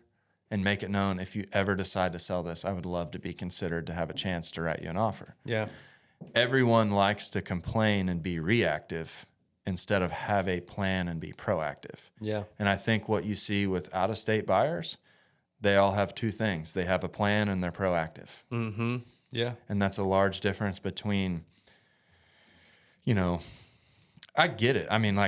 and make it known, if you ever decide to sell this, I would love to be considered to have a chance to write you an offer. Yeah. Everyone likes to complain and be reactive instead of have a plan and be proactive. Yeah. And I think what you see with out-of-state buyers, they all have two things. They have a plan and they're proactive. Mm-hmm. Yeah. And that's a large difference between, I get it. I mean,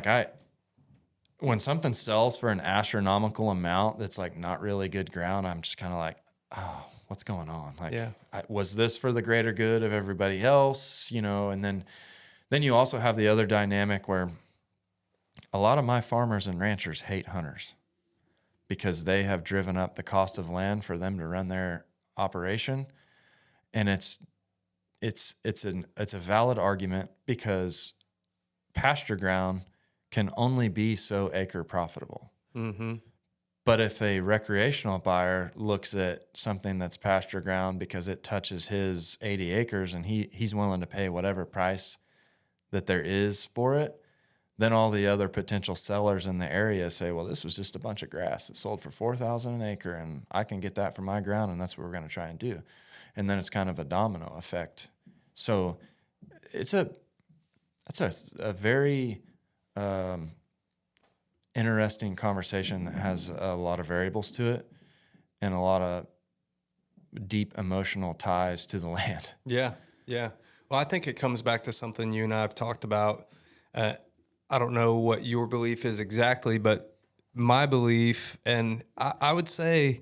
when something sells for an astronomical amount that's like not really good ground, I'm just kind of like, oh, what's going on? Like, was this for the greater good of everybody else? And then you also have the other dynamic where a lot of my farmers and ranchers hate hunters because they have driven up the cost of land for them to run their operation. And it's a valid argument because pasture ground can only be so acre profitable. Mm-hmm. But if a recreational buyer looks at something that's pasture ground because it touches his 80 acres and he's willing to pay whatever price that there is for it, then all the other potential sellers in the area say, well, this was just a bunch of grass that sold for $4,000 an acre, and I can get that for my ground, and that's what we're going to try and do. And then it's kind of a domino effect. So that's a very interesting conversation that has a lot of variables to it and a lot of deep emotional ties to the land. Yeah, yeah. Well, I think it comes back to something you and I have talked about. I don't know what your belief is exactly, but my belief, and I would say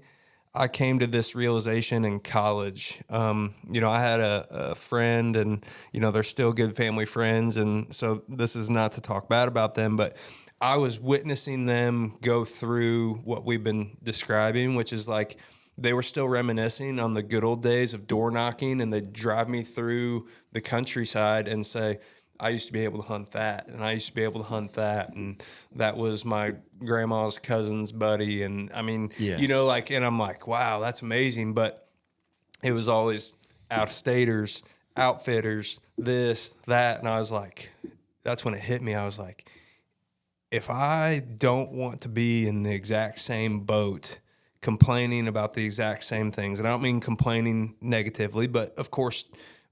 I came to this realization in college. I had a friend, and, they're still good family friends, and so this is not to talk bad about them, but I was witnessing them go through what we've been describing, which is like they were still reminiscing on the good old days of door knocking, and they'd drive me through the countryside and say, I used to be able to hunt that, and I used to be able to hunt that, and that was my grandma's cousin's buddy, and I mean, yes. And I'm like, wow, that's amazing, but it was always out-of-staters, outfitters, this, that, and I was like, that's when it hit me. I was like, if I don't want to be in the exact same boat complaining about the exact same things, and I don't mean complaining negatively, but of course,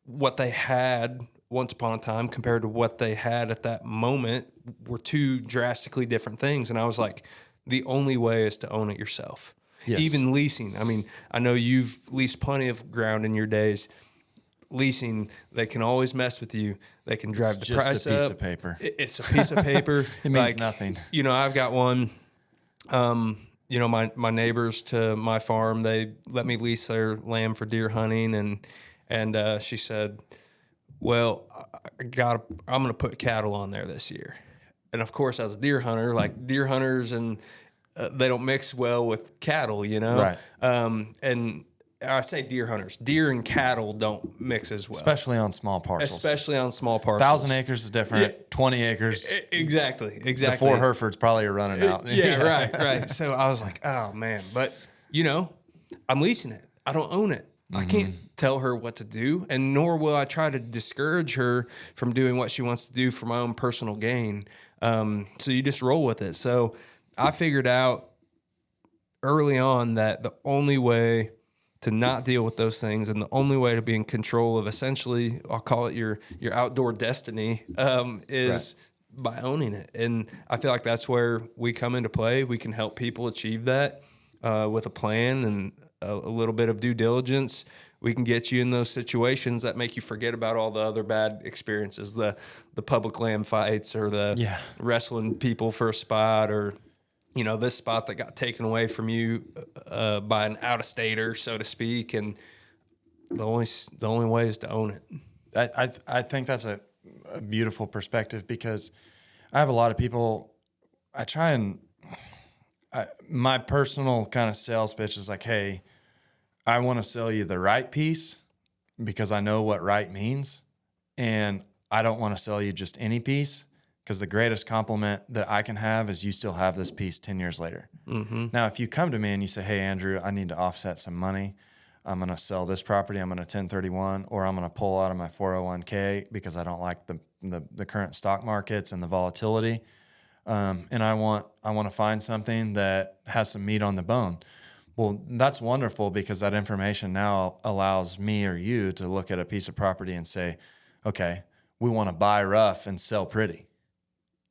what they had once upon a time compared to what they had at that moment were two drastically different things. And I was like, the only way is to own it yourself. Yes. Even leasing. I mean, I know you've leased plenty of ground in your days. Leasing, they can always mess with you. They can drive the price up. It's just a piece of paper. It's a piece of paper. It means nothing. I've got one. My neighbors to my farm, they let me lease their land for deer hunting, and she said, Well, I'm going to put cattle on there this year. And of course, as a deer hunter, like deer hunters and they don't mix well with cattle, you know? Right. And I say deer hunters, deer and cattle don't mix as well. Especially on small parcels. Especially on small parcels. 1,000 acres is different. Yeah. 20 acres. Exactly. The 4 Herefords probably are running out. Yeah, right. So I was like, oh man, but I'm leasing it. I don't own it. I can't tell her what to do, and nor will I try to discourage her from doing what she wants to do for my own personal gain. So you just roll with it. So I figured out early on that the only way to not deal with those things and the only way to be in control of essentially, I'll call it your outdoor destiny, is by owning it. And I feel like that's where we come into play. We can help people achieve that with a plan and a little bit of due diligence. We can get you in those situations that make you forget about all the other bad experiences, the public land fights or the wrestling people for a spot, or this spot that got taken away from you by an out-of-stater, so to speak. And the only way is to own it. I think that's a beautiful perspective, because I have a lot of people. My personal kind of sales pitch is like, hey, I want to sell you the right piece because I know what right means. And I don't want to sell you just any piece, because the greatest compliment that I can have is you still have this piece 10 years later. Mm-hmm. Now, if you come to me and you say, hey, Andrew, I need to offset some money. I'm going to sell this property. I'm going to 1031, or I'm going to pull out of my 401k because I don't like the current stock markets and the volatility. And I want to find something that has some meat on the bone. Well, that's wonderful, because that information now allows me or you to look at a piece of property and say, okay, we want to buy rough and sell pretty.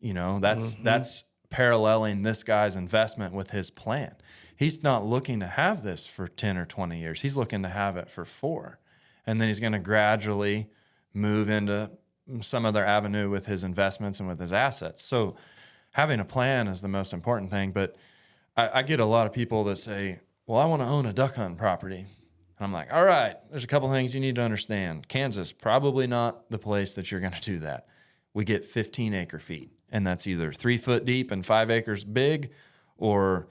That's paralleling this guy's investment with his plan. He's not looking to have this for 10 or 20 years. He's looking to have it for 4. And then he's going to gradually move into some other avenue with his investments and with his assets. So having a plan is the most important thing. But I get a lot of people that say, well, I want to own a duck hunting property. And I'm like, all right, there's a couple things you need to understand. Kansas, probably not the place that you're going to do that. We get 15 acre feet, and that's either 3 foot deep and 5 acres big, or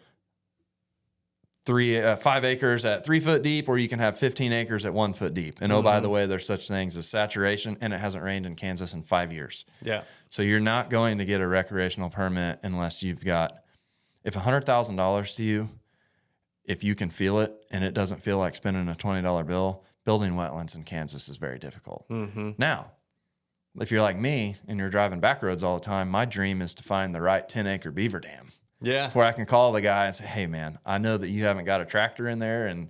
5 acres at 3 foot deep, or you can have 15 acres at 1 foot deep. And by the way, there's such things as saturation, and it hasn't rained in Kansas in 5 years. Yeah. So you're not going to get a recreational permit unless you've got, if $100,000 to you, if you can feel it and it doesn't feel like spending a $20 bill, building wetlands in Kansas is very difficult. Mm-hmm. Now, if you're like me and you're driving back roads all the time, my dream is to find the right 10-acre beaver dam. Yeah. Where I can call the guy and say, hey, man, I know that you haven't got a tractor in there in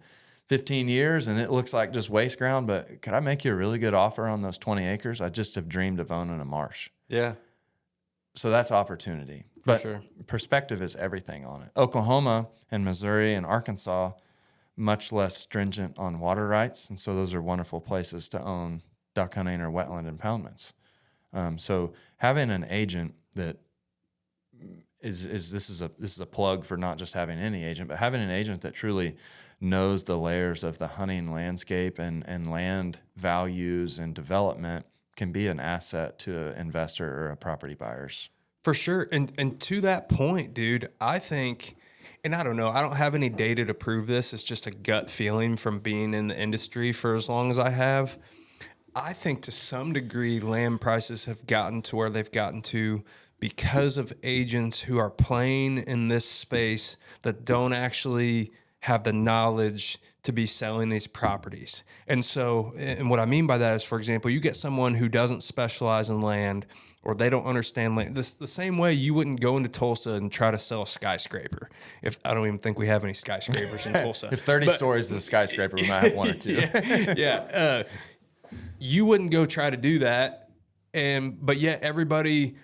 15 years and it looks like just waste ground, but could I make you a really good offer on those 20 acres? I just have dreamed of owning a marsh. Yeah. So that's opportunity. But sure. Perspective is everything on it. Oklahoma and Missouri and Arkansas, much less stringent on water rights. And so those are wonderful places to own duck hunting or wetland impoundments. So having an agent that this is a plug for not just having any agent, but having an agent that truly knows the layers of the hunting landscape and land values and development can be an asset to an investor or a property buyers. For sure. And to that point, dude, I think, and I don't know, I don't have any data to prove this. It's just a gut feeling from being in the industry for as long as I have. I think to some degree, land prices have gotten to where they've gotten to because of agents who are playing in this space that don't actually have the knowledge to be selling these properties. And so, and what I mean by that is, for example, you get someone who doesn't specialize in land, or they don't understand land. This the same way you wouldn't go into Tulsa and try to sell a skyscraper. If I don't even think we have any skyscrapers in Tulsa. If 30 stories is a skyscraper, we might have one or two. Yeah. You wouldn't go try to do that, but yet everybody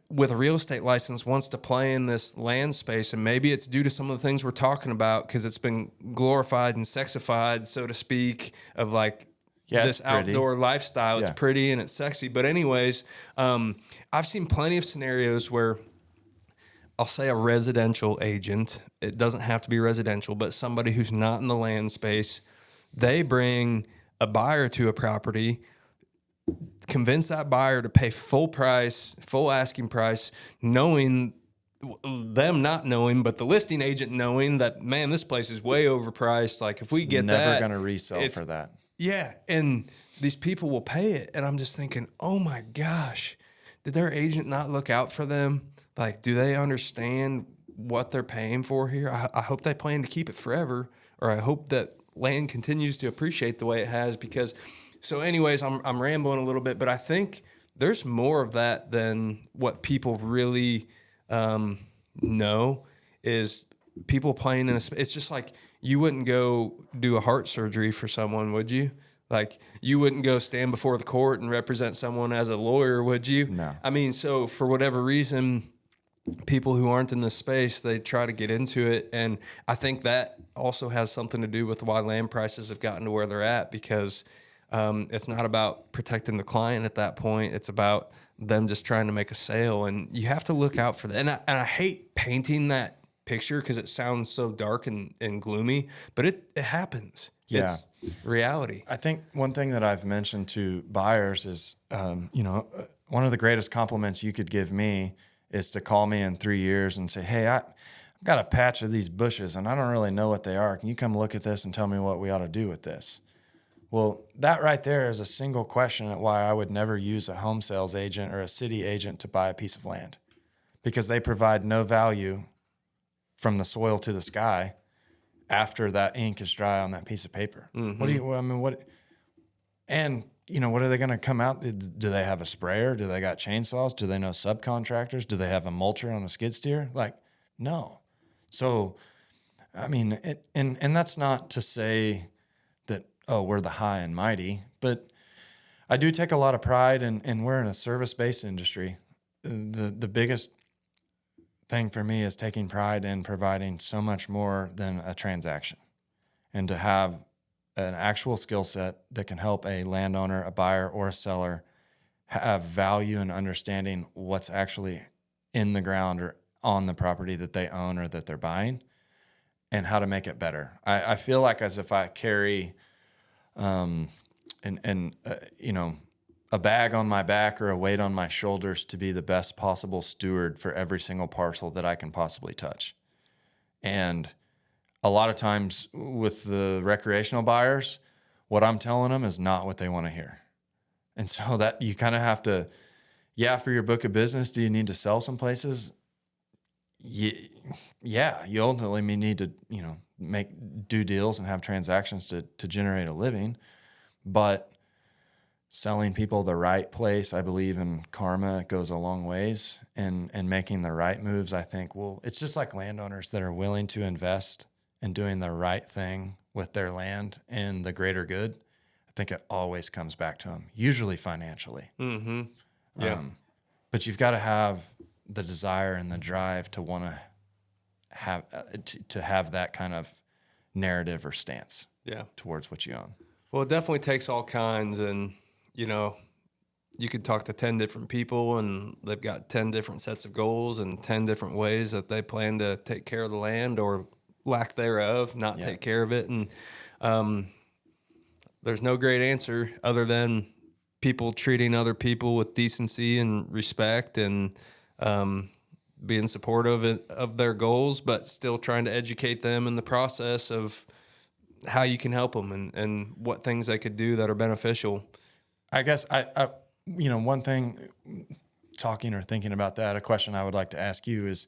with a real estate license wants to play in this land space, and maybe it's due to some of the things we're talking about because it's been glorified and sexified, so to speak, of like this outdoor lifestyle. It's pretty and it's sexy. But anyways, I've seen plenty of scenarios where I'll say a residential agent, it doesn't have to be residential, but somebody who's not in the land space, they bring a buyer to a property. convince that buyer to pay full price, full asking price, knowing them not knowing, but the listing agent knowing that, man, this place is way overpriced. Like if we get never that, going to resell for that. yeah. And these people will pay it. And I'm just thinking, oh my gosh, did their agent not look out for them? Like, do they understand what they're paying for here? I hope they plan to keep it forever, or I hope that land continues to appreciate the way it has. Because, so anyways, I'm rambling a little bit, but I think there's more of that than what people really know. Is people playing in it's just like, you wouldn't go do a heart surgery for someone, would you? Like, you wouldn't go stand before the court and represent someone as a lawyer, would you? No. I mean, so for whatever reason, people who aren't in this space, they try to get into it. And I think that also has something to do with why land prices have gotten to where they're at, because it's not about protecting the client at that point. It's about them just trying to make a sale. And you have to look out for that. And I hate painting that picture because it sounds so dark and gloomy, but it happens. Yeah. It's reality. I think one thing that I've mentioned to buyers is, one of the greatest compliments you could give me is to call me in 3 years and say, hey, I've got a patch of these bushes and I don't really know what they are. Can you come look at this and tell me what we ought to do with this? Well, that right there is a single question at why I would never use a home sales agent or a city agent to buy a piece of land, because they provide no value from the soil to the sky after that ink is dry on that piece of paper. Mm-hmm. What are they going to come out? Do they have a sprayer? Do they got chainsaws? Do they know subcontractors? Do they have a mulcher on a skid steer? Like, no. So, I mean, and that's not to say that, oh, we're the high and mighty, but I do take a lot of pride and we're in a service-based industry. The biggest thing for me is taking pride in providing so much more than a transaction, and to have an actual skill set that can help a landowner, a buyer, or a seller have value and understanding what's actually in the ground or on the property that they own or that they're buying, and how to make it better. I feel like as if I carry, a bag on my back or a weight on my shoulders to be the best possible steward for every single parcel that I can possibly touch. And a lot of times with the recreational buyers, what I'm telling them is not what they want to hear. And so that you kind of have to, for your book of business, do you need to sell some places? Yeah, you ultimately may need to, do deals and have transactions to generate a living. But selling people the right place, I believe in karma, goes a long ways, and making the right moves, I think, it's just like landowners that are willing to invest in doing the right thing with their land and the greater good. I think it always comes back to them, usually financially. Mm-hmm. Yeah. But you've got to have the desire and the drive to want to have that kind of narrative or stance towards what you own. Well, it definitely takes all kinds, and you could talk to 10 different people and they've got 10 different sets of goals and 10 different ways that they plan to take care of the land, or lack thereof, not take care of it. And there's no great answer other than people treating other people with decency and respect, and being supportive of their goals, but still trying to educate them in the process of how you can help them and what things they could do that are beneficial. I guess one thing, talking or thinking about that, a question I would like to ask you is,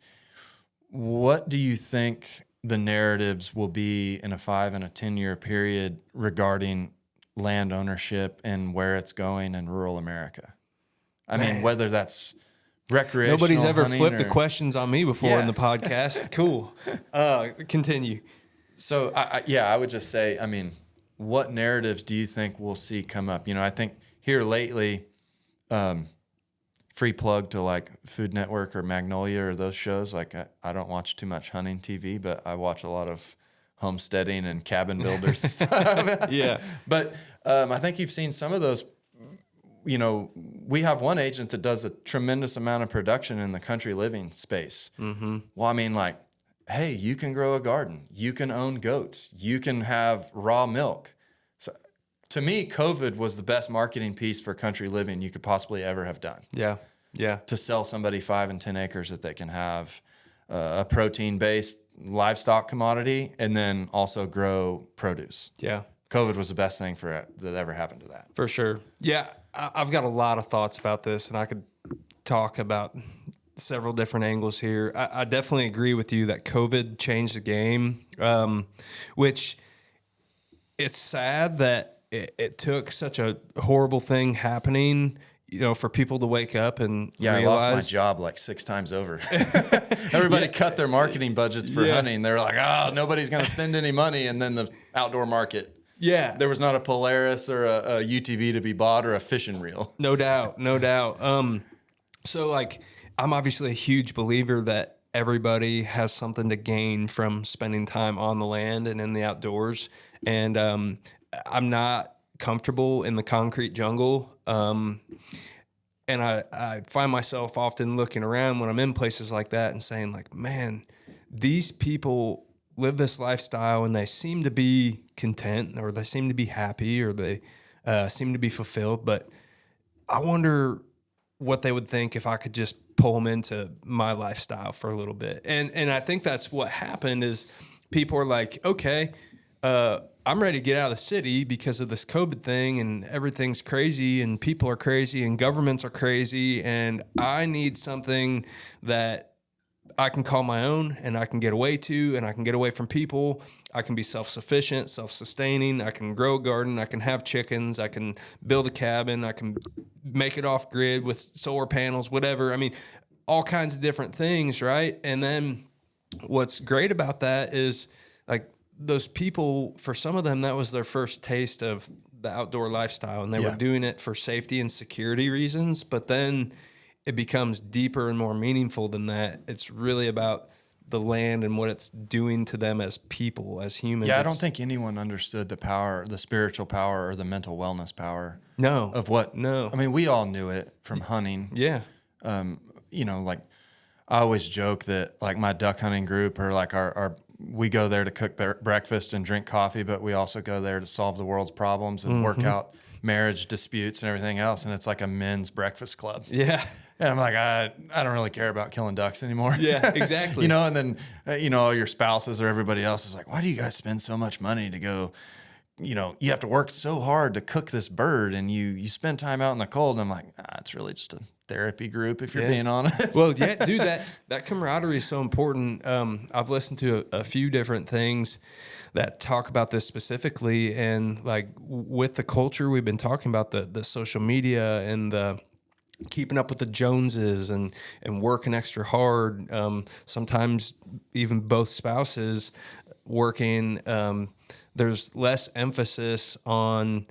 what do you think the narratives will be in a 5 and a 10 year period regarding land ownership and where it's going in rural America? I mean, whether that's recreational, nobody's ever hunting, flipped the questions on me before in the podcast. Cool. Continue. So I would just say, I mean, what narratives do you think we'll see come up? I think here lately, free plug to like Food Network or Magnolia or those shows. Like I don't watch too much hunting TV, but I watch a lot of homesteading and cabin builders stuff. Yeah. But I think you've seen some of those. We have one agent that does a tremendous amount of production in the country living space. Mm-hmm. Well, I mean, like, hey, you can grow a garden. You can own goats. You can have raw milk. So to me, COVID was the best marketing piece for country living you could possibly ever have done. Yeah. Yeah. To sell somebody 5 and 10 acres that they can have a protein-based livestock commodity and then also grow produce. Yeah. COVID was the best thing that ever happened to that. For sure. Yeah. I've got a lot of thoughts about this, and I could talk about several different angles here. I definitely agree with you that COVID changed the game, which it's sad that it took such a horrible thing happening, for people to wake up and realize. I lost my job like 6 times over. Everybody cut their marketing budgets for hunting. They're like, oh, nobody's going to spend any money. And then the outdoor market. Yeah. There was not a Polaris or a UTV to be bought or a fishing reel. No doubt. No doubt. So like, I'm obviously a huge believer that everybody has something to gain from spending time on the land and in the outdoors. And I'm not comfortable in the concrete jungle. And I find myself often looking around when I'm in places like that and saying like, man, these people live this lifestyle and they seem to be content, or they seem to be happy, or they seem to be fulfilled. But I wonder what they would think if I could just pull them into my lifestyle for a little bit. And I think that's what happened is people are like, okay, I'm ready to get out of the city because of this COVID thing, and everything's crazy and people are crazy and governments are crazy. And I need something that I can call my own and I can get away to, and I can get away from people. I can be self-sufficient, self-sustaining. I can grow a garden. I can have chickens. I can build a cabin. I can make it off grid with solar panels, whatever. I mean, all kinds of different things, right? And then what's great about that is like those people, for some of them, that was their first taste of the outdoor lifestyle, and they were doing it for safety and security reasons. But then it becomes deeper and more meaningful than that. It's really about the land and what it's doing to them as people, as humans. Yeah, I don't think anyone understood the power, the spiritual power or the mental wellness power. No. Of what? No. I mean, we all knew it from hunting. Yeah. Like I always joke that like my duck hunting group or like our we go there to cook breakfast and drink coffee, but we also go there to solve the world's problems and work out marriage disputes and everything else. And it's like a men's breakfast club. Yeah. And I'm like, I don't really care about killing ducks anymore. Yeah, exactly. And then, all your spouses or everybody else is like, why do you guys spend so much money to go, you have to work so hard to cook this bird and you spend time out in the cold. And I'm like, it's really just a therapy group if you're being honest. Well, yeah, dude, that camaraderie is so important. I've listened to a few different things that talk about this specifically. And like with the culture, we've been talking about the social media and the keeping up with the Joneses and working extra hard. Sometimes even both spouses working. There's less emphasis on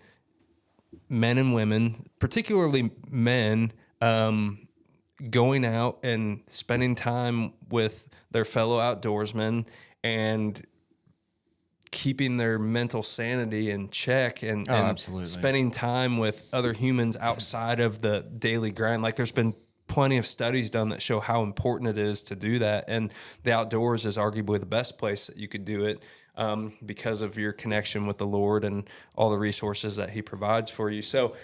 men and women, particularly men, going out and spending time with their fellow outdoorsmen and keeping their mental sanity in check and absolutely. Spending time with other humans outside of the daily grind. Like there's been plenty of studies done that show how important it is to do that. And the outdoors is arguably the best place that you could do it because of your connection with the Lord and all the resources that he provides for you. So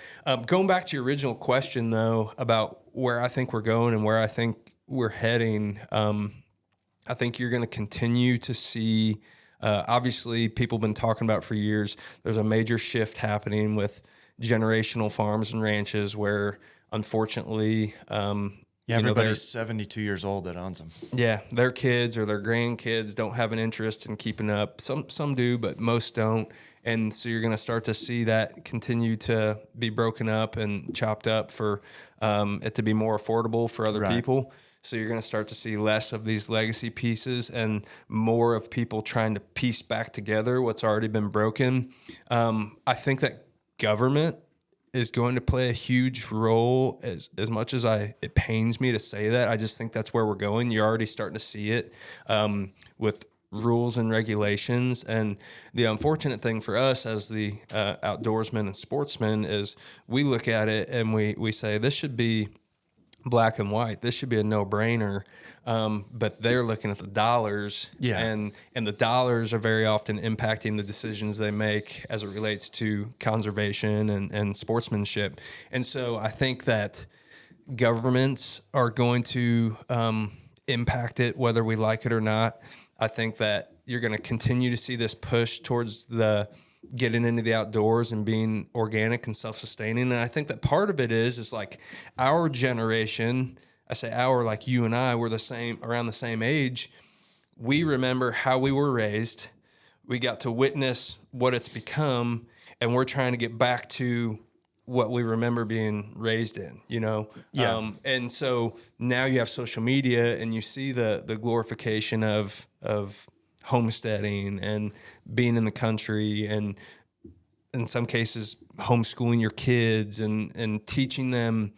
going back to your original question, though, about where I think we're going and where I think we're heading, I think you're going to continue to see, obviously, people have been talking about for years, there's a major shift happening with generational farms and ranches where, unfortunately, everybody's 72 years old that owns them. Yeah, their kids or their grandkids don't have an interest in keeping up. Some do, but most don't. And so you're going to start to see that continue to be broken up and chopped up for it to be more affordable for other people. So you're going to start to see less of these legacy pieces and more of people trying to piece back together what's already been broken. I think that government is going to play a huge role as much as it pains me to say that. I just think that's where we're going. You're already starting to see it with rules and regulations. And the unfortunate thing for us as the outdoorsmen and sportsmen is we look at it and we say this should be black and white. This should be a no-brainer. But they're looking at the dollars, Yeah. and the dollars are very often impacting the decisions they make as it relates to conservation and sportsmanship. And so I think that governments are going to impact it whether we like it or not. I think that you're going to continue to see this push towards the getting into the outdoors and being organic and self-sustaining. And I think that part of it is like our generation, I say our, like you and I, we're the same, around the same age. We remember how we were raised. We got to witness what it's become, and we're trying to get back to what we remember being raised in, you know? Yeah. And so now you have social media, and you see the glorification of homesteading and being in the country, and in some cases homeschooling your kids and teaching them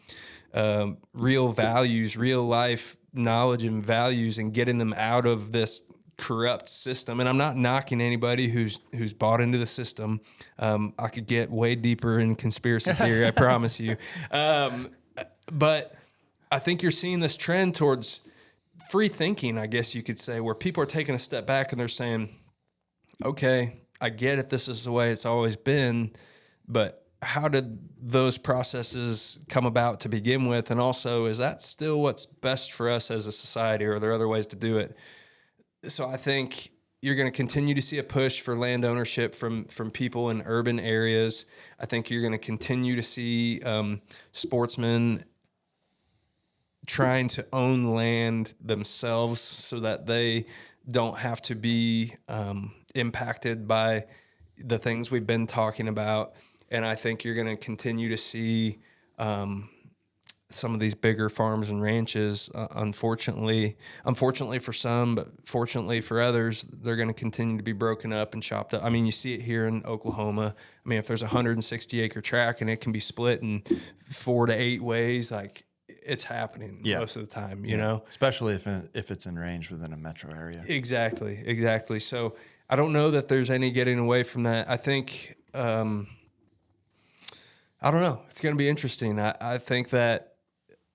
real values, real life knowledge and values, and getting them out of this corrupt system. And I'm not knocking anybody who's bought into the system. I could get way deeper in conspiracy theory, I promise you. But I think you're seeing this trend towards free thinking, I guess you could say, where people are taking a step back and they're saying, okay, I get it, this is the way it's always been, but how did those processes come about to begin with? And also, is that still what's best for us as a society, or are there other ways to do it? So I think you're going to continue to see a push for land ownership from people in urban areas. I think you're going to continue to see sportsmen trying to own land themselves so that they don't have to be impacted by the things we've been talking about. And I think you're going to continue to see some of these bigger farms and ranches, unfortunately for some, but fortunately for others, they're going to continue to be broken up and chopped up. I mean, you see it here in Oklahoma. I mean, if there's a 160-acre tract and it can be split in 4 to 8 ways, like, it's happening most of the time, you know? Especially if it's in range within a metro area. Exactly. So I don't know that there's any getting away from that. I think, I don't know. It's going to be interesting. I think that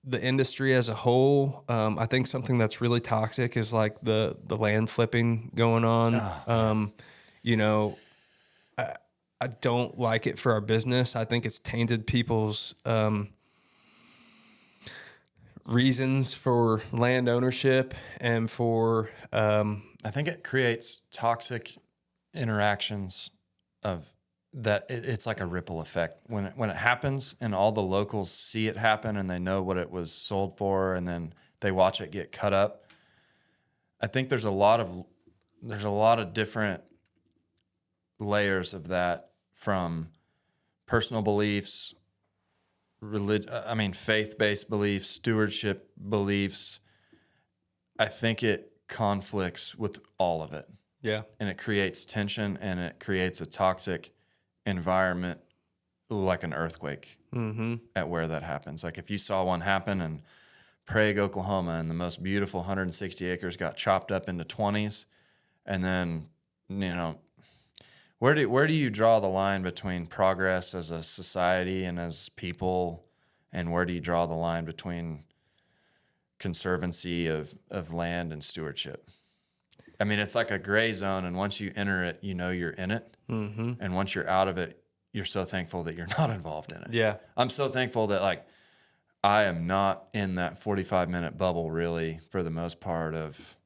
the industry as a whole, I think something that's really toxic is like the land flipping going on. You know, I don't like it for our business. I think it's tainted people's reasons for land ownership and for I think it creates toxic interactions of that. It's like a ripple effect when it happens, and all the locals see it happen and they know what it was sold for, and then they watch it get cut up. I think there's a lot of different layers of that, from personal beliefs, faith-based beliefs, stewardship beliefs. I think it conflicts with all of it. Yeah. And it creates tension, and it creates a toxic environment, like an earthquake at where that happens. Like if you saw one happen in Prague, Oklahoma, and the most beautiful 160 acres got chopped up into 20s, and then, you know, where do you draw the line between progress as a society and as people, and where do you draw the line between conservancy of land and stewardship? I mean, it's like a gray zone, and once you enter it, you know you're in it. Mm-hmm. And once you're out of it, you're so thankful that you're not involved in it. Yeah. I'm so thankful that, like, I am not in that 45-minute bubble, really, for the most part. Of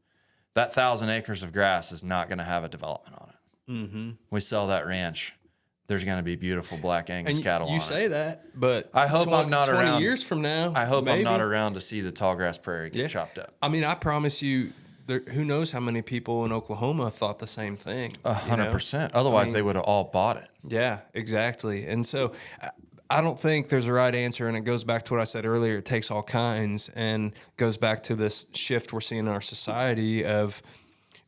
that 1,000 acres of grass is not going to have a development on it. Mm-hmm. We sell that ranch, there's going to be beautiful black Angus cattle on it. You say that, but I hope I'm not 20 around. years from now, I hope maybe. I'm not around to see the tall grass prairie get chopped up. I mean, I promise you, who knows how many people in Oklahoma thought the same thing. 100%. Otherwise, they would have all bought it. Yeah, exactly. And so I don't think there's a right answer, and it goes back to what I said earlier. It takes all kinds, and goes back to this shift we're seeing in our society of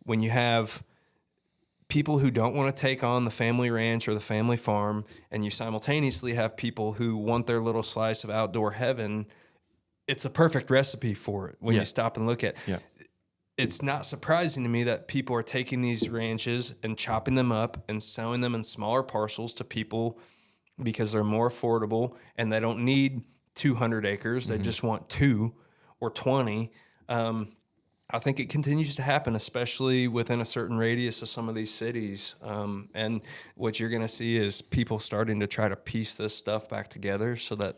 when you have people who don't want to take on the family ranch or the family farm, and you simultaneously have people who want their little slice of outdoor heaven. It's a perfect recipe for it when you stop and look at it. Yeah. It's not surprising to me that people are taking these ranches and chopping them up and selling them in smaller parcels to people because they're more affordable, and they don't need 200 acres. They just want 2 or 20. I think it continues to happen, especially within a certain radius of some of these cities. And what you're going to see is people starting to try to piece this stuff back together so that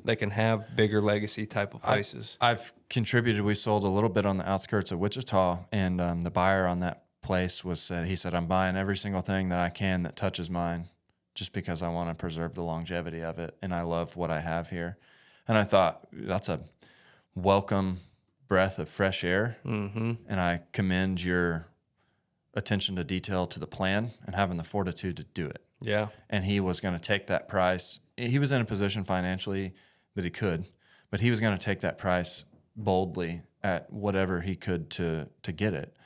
they can have bigger legacy type of places. I've contributed. We sold a little bit on the outskirts of Wichita, and the buyer on that place he said, I'm buying every single thing that I can that touches mine just because I want to preserve the longevity of it. And I love what I have here. And I thought that's a welcome breath of fresh air. And I commend your attention to detail to the plan and having the fortitude to do it. Yeah. And he was going to take that price. He was in a position financially that he could, but he was going to take that price boldly at whatever he could to get it.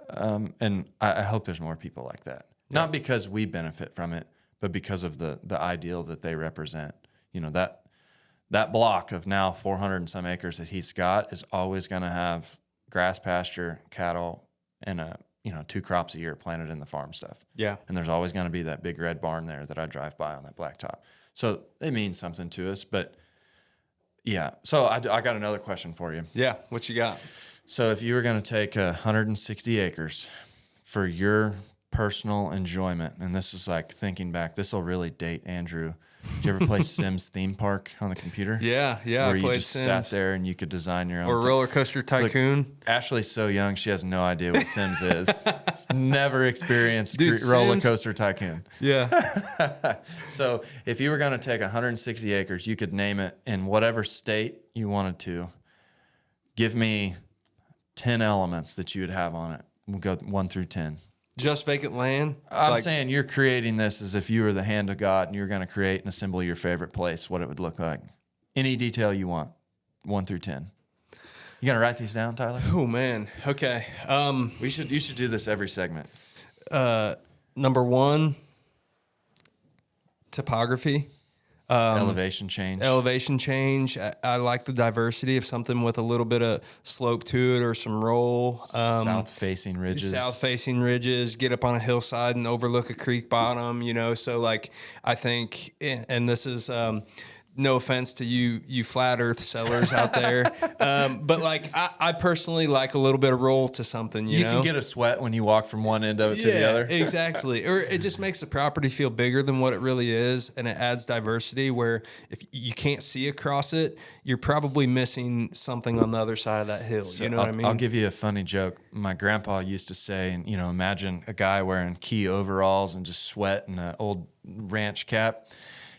And I hope there's more people like that. Yeah. Not because we benefit from it, but because of the ideal that they represent. You know, that block of now 400 and some acres that he's got is always going to have grass pasture, cattle, and 2 crops a year planted in the farm stuff. Yeah. And there's always going to be that big red barn there that I drive by on that blacktop. So it means something to us. But yeah, so I got another question for you. Yeah. What you got? So if you were going to take 160 acres for your personal enjoyment, and this is like thinking back, this will really date Andrew. Did you ever play Sims Theme Park on the computer? Yeah. Where I you played just Sims. sat there and you could design your own. Or Roller Coaster Tycoon. Look, Ashley's so young, she has no idea what Sims is. Never experienced Roller Sims? Coaster Tycoon. Yeah. So if you were going to take 160 acres, you could name it in whatever state you wanted to. Give me 10 elements that you would have on it. We'll go 1 through 10. Just vacant land? I'm saying you're creating this as if you were the hand of God and you're going to create and assemble your favorite place, what it would look like. Any detail you want, 1 through 10. You going to write these down, Tyler? Oh, man. Okay. You should do this every segment. Number 1, topography. Elevation change. I like the diversity of something with a little bit of slope to it or some roll. South-facing ridges. Get up on a hillside and overlook a creek bottom, So, like, I think, and this is... no offense to you flat earth sellers out there. But like, I personally like a little bit of roll to something, you know? can get a sweat when you walk from one end of it to the other. Exactly. Or it just makes the property feel bigger than what it really is. And it adds diversity where if you can't see across it, you're probably missing something on the other side of that hill. So you know what I mean? I'll give you a funny joke. My grandpa used to say, and imagine a guy wearing key overalls and just sweat and an old ranch cap.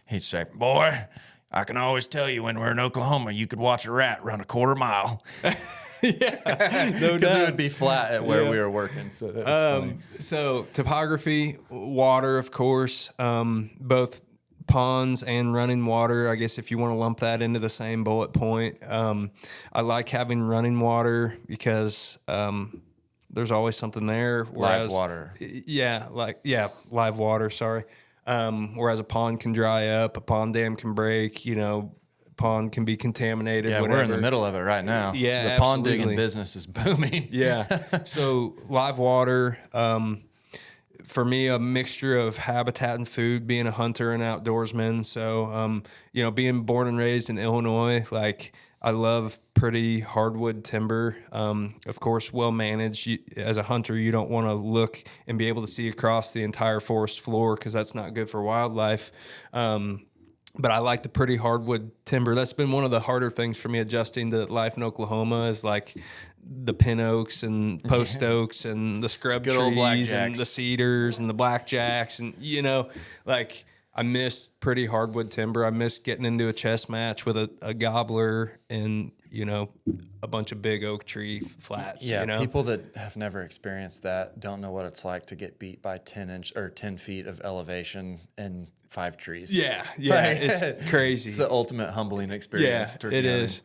He'd say, boy, I can always tell you when we're in Oklahoma, you could watch a rat run a quarter mile. Yeah, no doubt. Because it would be flat at where we were working. So that's funny. So topography, water, of course, both ponds and running water. I guess if you want to lump that into the same bullet point, I like having running water because there's always something there. Live water. Live water. Sorry. Whereas a pond can dry up, a pond dam can break, pond can be contaminated. Yeah, whatever. we're in the middle of it right now. Yeah, the pond digging business is booming. Yeah. So live water, for me, a mixture of habitat and food, being a hunter and outdoorsman. So, being born and raised in Illinois, like I love pretty hardwood timber. Of course, well managed. As a hunter, you don't want to look and be able to see across the entire forest floor because that's not good for wildlife. But I like the pretty hardwood timber. That's been one of the harder things for me adjusting to life in Oklahoma is like the pin oaks and post oaks and the scrub trees and the cedars and the blackjacks. And, I miss pretty hardwood timber. I miss getting into a chess match with a gobbler and, a bunch of big oak tree flats. Yeah, people that have never experienced that don't know what it's like to get beat by 10 feet of elevation and 5 trees. Yeah, it's crazy. It's the ultimate humbling experience. Yeah, it is.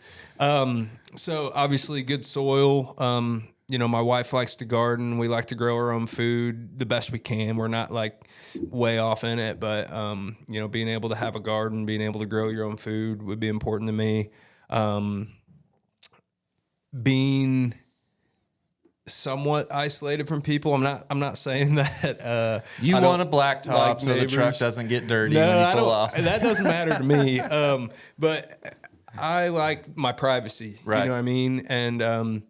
So obviously good soil. My wife likes to garden. We like to grow our own food the best we can. We're not like way off in it, but being able to have a garden, being able to grow your own food would be important to me. Being somewhat isolated from people. I'm not saying that You I want a don't blacktop like so the truck neighbors. doesn't get dirty No, when you I pull don't. off. That doesn't matter to me. But I like my privacy. You Right. know what I mean? And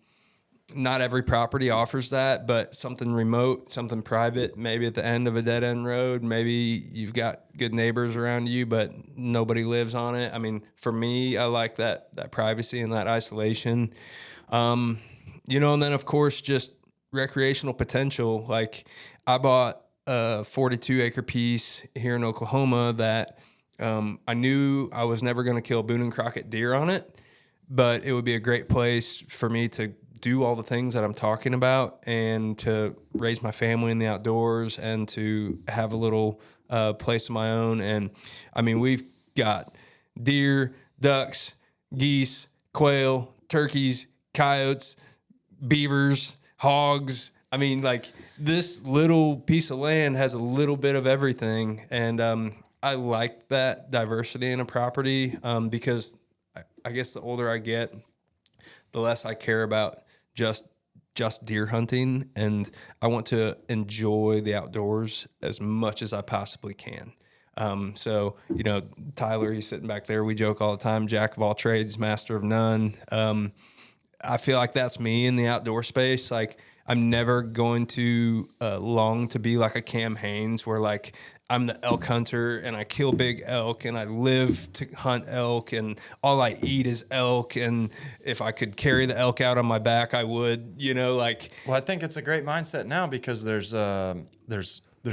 not every property offers that, but something remote, something private, maybe at the end of a dead end road, maybe you've got good neighbors around you, but nobody lives on it. I mean, for me, I like that privacy and that isolation. And then of course, just recreational potential. Like I bought a 42-acre piece here in Oklahoma that I knew I was never going to kill Boone and Crockett deer on it, but it would be a great place for me to do all the things that I'm talking about and to raise my family in the outdoors and to have a little place of my own. And I mean, we've got deer, ducks, geese, quail, turkeys, coyotes, beavers, hogs. I mean, like this little piece of land has a little bit of everything. And I like that diversity in a property because I guess the older I get, the less I care about just deer hunting, and I want to enjoy the outdoors as much as I possibly can. So Tyler, he's sitting back there. We joke all the time, jack of all trades, master of none. I feel like that's me in the outdoor space. Like I'm never going to long to be like a Cam Haines where like I'm the elk hunter and I kill big elk and I live to hunt elk and all I eat is elk. And if I could carry the elk out on my back, I would, like. Well, I think it's a great mindset now because there's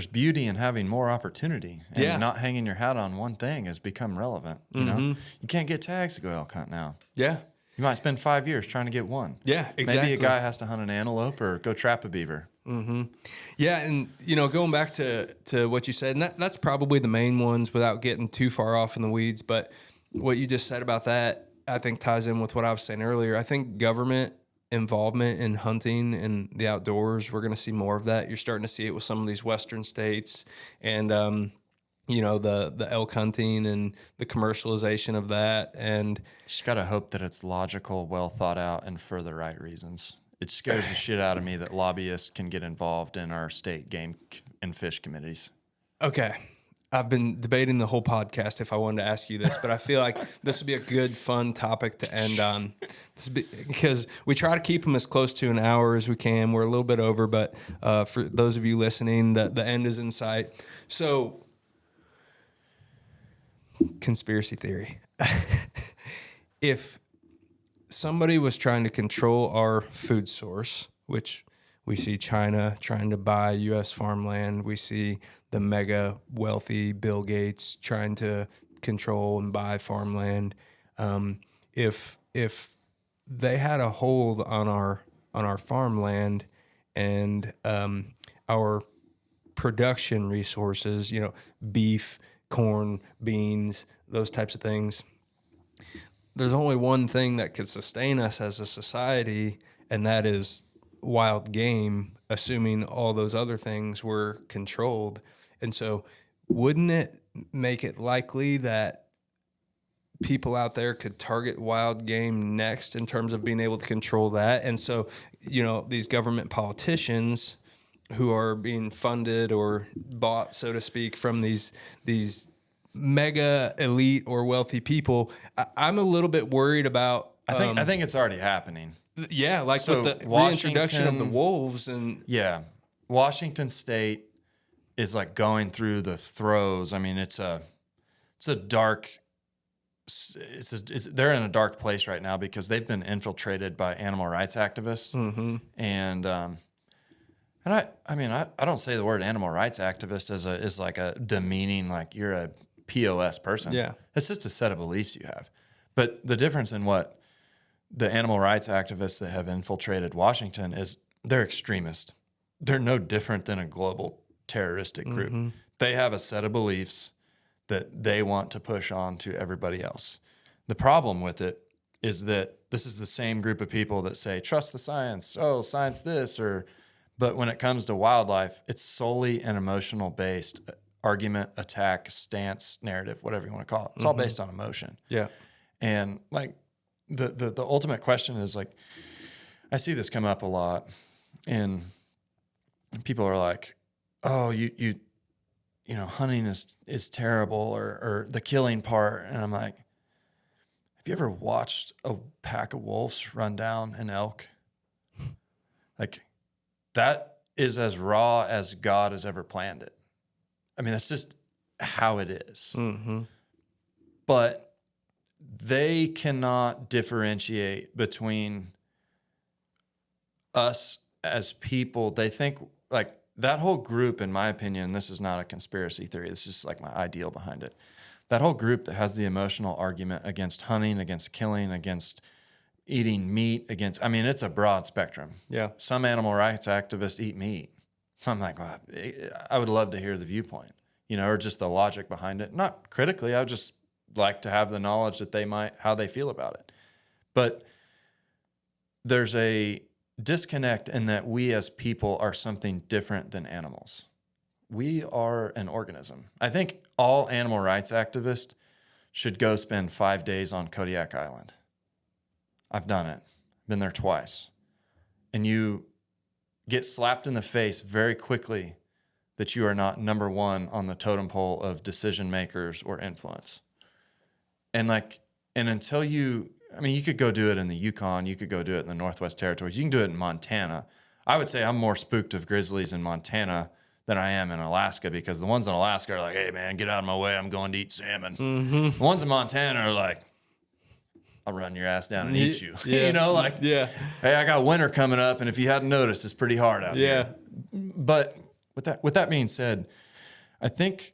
beauty in having more opportunity, and not hanging your hat on one thing has become relevant. You know, you can't get tags to go elk hunt now. Yeah. You might spend 5 years trying to get one. Yeah, exactly. Maybe a guy has to hunt an antelope or go trap a beaver. Mm-hmm. Yeah, and going back to what you said, and that's probably the main ones without getting too far off in the weeds. But what you just said about that, I think ties in with what I was saying earlier. I think government involvement in hunting and the outdoors, we're going to see more of that. You're starting to see it with some of these western states, and the elk hunting and the commercialization of that. And just got to hope that it's logical, well thought out, and for the right reasons. It scares the shit out of me that lobbyists can get involved in our state game and fish committees. Okay. I've been debating the whole podcast if I wanted to ask you this, but I feel like this would be a good, fun topic to end on. Because we try to keep them as close to an hour as we can. We're a little bit over, but for those of you listening, the end is in sight. So, conspiracy theory. If somebody was trying to control our food source, which we see China trying to buy U.S. farmland, we see the mega wealthy Bill Gates trying to control and buy farmland. If they had a hold on our farmland and our production resources, beef, corn, beans, those types of things, there's only one thing that could sustain us as a society, and that is wild game, assuming all those other things were controlled. And so wouldn't it make it likely that people out there could target wild game next in terms of being able to control that? And so, these government politicians who are being funded or bought, so to speak, from these mega elite or wealthy people, I'm a little bit worried about. I think it's already happening. Yeah, like so with the reintroduction of the wolves and Washington State is like going through the throes. I mean, it's a dark. They're in a dark place right now because they've been infiltrated by animal rights activists, and I don't say the word animal rights activist as like a demeaning, like you're a POS person. Yeah. It's just a set of beliefs you have. But the difference in what the animal rights activists that have infiltrated Washington is they're extremist. They're no different than a global terroristic group. They have a set of beliefs that they want to push on to everybody else. The problem with it is that this is the same group of people that say, trust the science. Oh, science this, but when it comes to wildlife, it's solely an emotional based argument, attack, stance, narrative, whatever you want to call it. It's all based on emotion. Yeah. And like the ultimate question is like, I see this come up a lot. and people are like, "Oh, you know, hunting is terrible, or the killing part." And I'm like, have you ever watched a pack of wolves run down an elk? Like, that is as raw as God has ever planned it. I mean, that's just how it is. Mm-hmm. But they cannot differentiate between us as people. They think, like, that whole group, in my opinion, this is not a conspiracy theory, it's just like my ideal behind it. That whole group that has the emotional argument against hunting, against killing, against eating meat, against, I mean, it's a broad spectrum. Yeah. Some animal rights activists eat meat. I'm like, well, I would love to hear the viewpoint, you know, or just the logic behind it. Not critically, I would just like to have the knowledge that they might, how they feel about it. But there's a disconnect in that we as people are something different than animals. We are an organism. I think all animal rights activists should go spend 5 days on Kodiak Island. I've done it. Been there twice. And you get slapped in the face very quickly that you are not number one on the totem pole of decision makers or influence. And until you could go do it in the Yukon, you could go do it in the Northwest Territories, you can do it in Montana. I would say I'm more spooked of grizzlies in Montana than I am in Alaska, because the ones in Alaska are like, hey man, get out of my way, I'm going to eat salmon. Mm-hmm. The ones in Montana are like, I'll run your ass down and eat you. Yeah. You know, like, yeah. Hey, I got winter coming up, and if you hadn't noticed, it's pretty hard out here. But with that being said, I think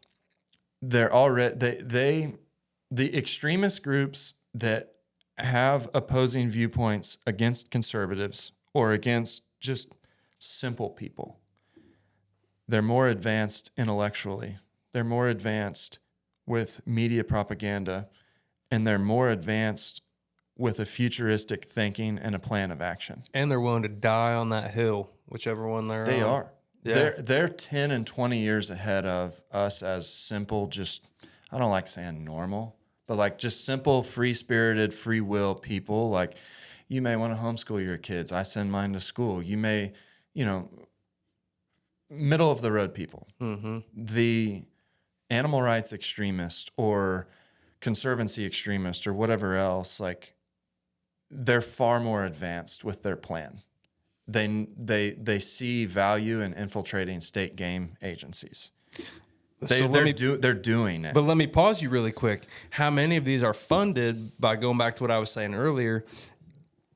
they're already the extremist groups that have opposing viewpoints against conservatives or against just simple people. They're more advanced intellectually. They're more advanced with media propaganda, and they're more advanced with a futuristic thinking and a plan of action. And they're willing to die on that hill, whichever one they're on. They are. Yeah. They're 10 and 20 years ahead of us as simple, just, I don't like saying normal, but like just simple, free-spirited, free will people. Like, you may want to homeschool your kids. I send mine to school. You may, you know, middle of the road people. Mm-hmm. The animal rights extremist or conservancy extremist or whatever else, like, they're far more advanced with their plan. They see value in infiltrating state game agencies. They're doing it. But let me pause you really quick. How many of these are funded by, going back to what I was saying earlier,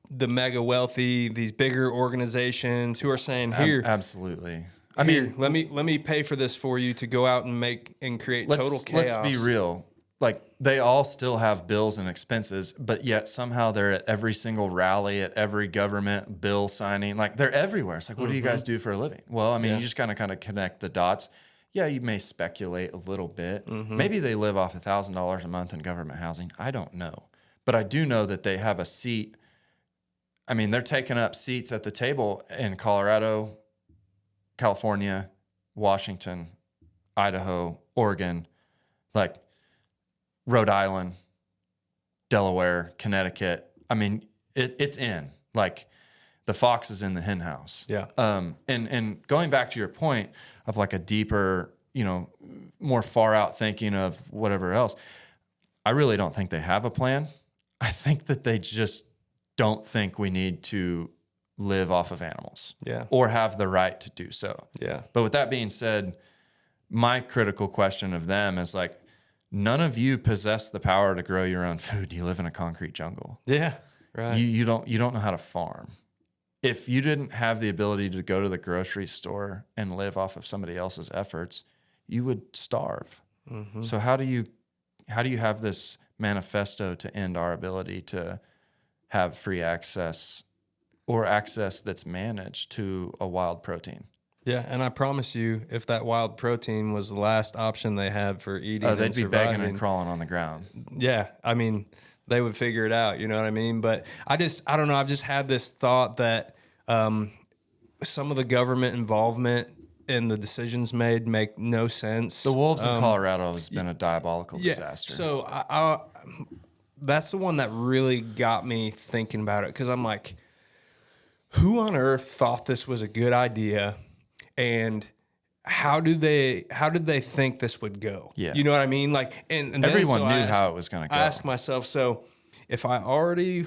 the mega wealthy, these bigger organizations who are saying, here, absolutely. I mean, let me pay for this for you to go out and make and create total chaos. Let's be real. Like, they all still have bills and expenses, but yet somehow they're at every single rally, at every government bill signing. Like, they're everywhere. It's like, what do you guys do for a living? Well, I mean, you just kind of connect the dots. Yeah, you may speculate a little bit. Mm-hmm. Maybe they live off $1,000 a month in government housing. I don't know. But I do know that they have a seat. I mean, they're taking up seats at the table in Colorado, California, Washington, Idaho, Oregon, like Rhode Island, Delaware, Connecticut. I mean, it's in. Like, the fox is in the hen house. Yeah. And going back to your point of like a deeper, you know, more far out thinking of whatever else, I really don't think they have a plan. I think that they just don't think we need to live off of animals. Yeah. Or have the right to do so. Yeah. But with that being said, my critical question of them is like, none of you possess the power to grow your own food. You live in a concrete jungle. Yeah. Right. You don't know how to farm. If you didn't have the ability to go to the grocery store and live off of somebody else's efforts, you would starve. Mm-hmm. So how do you have this manifesto to end our ability to have free access or access that's managed to a wild protein? Yeah, and I promise you, if that wild protein was the last option they had for eating, they'd be begging and crawling on the ground. Yeah, I mean, they would figure it out. You know what I mean? But I don't know. I've just had this thought that some of the government involvement in the decisions made make no sense. The wolves in Colorado has been a diabolical disaster. So that's the one that really got me thinking about it, because I'm like, who on earth thought this was a good idea, and how did they think this would go? Yeah. You know what I mean? Like, and then, Everyone so knew how it was going to go. I asked myself, so if I already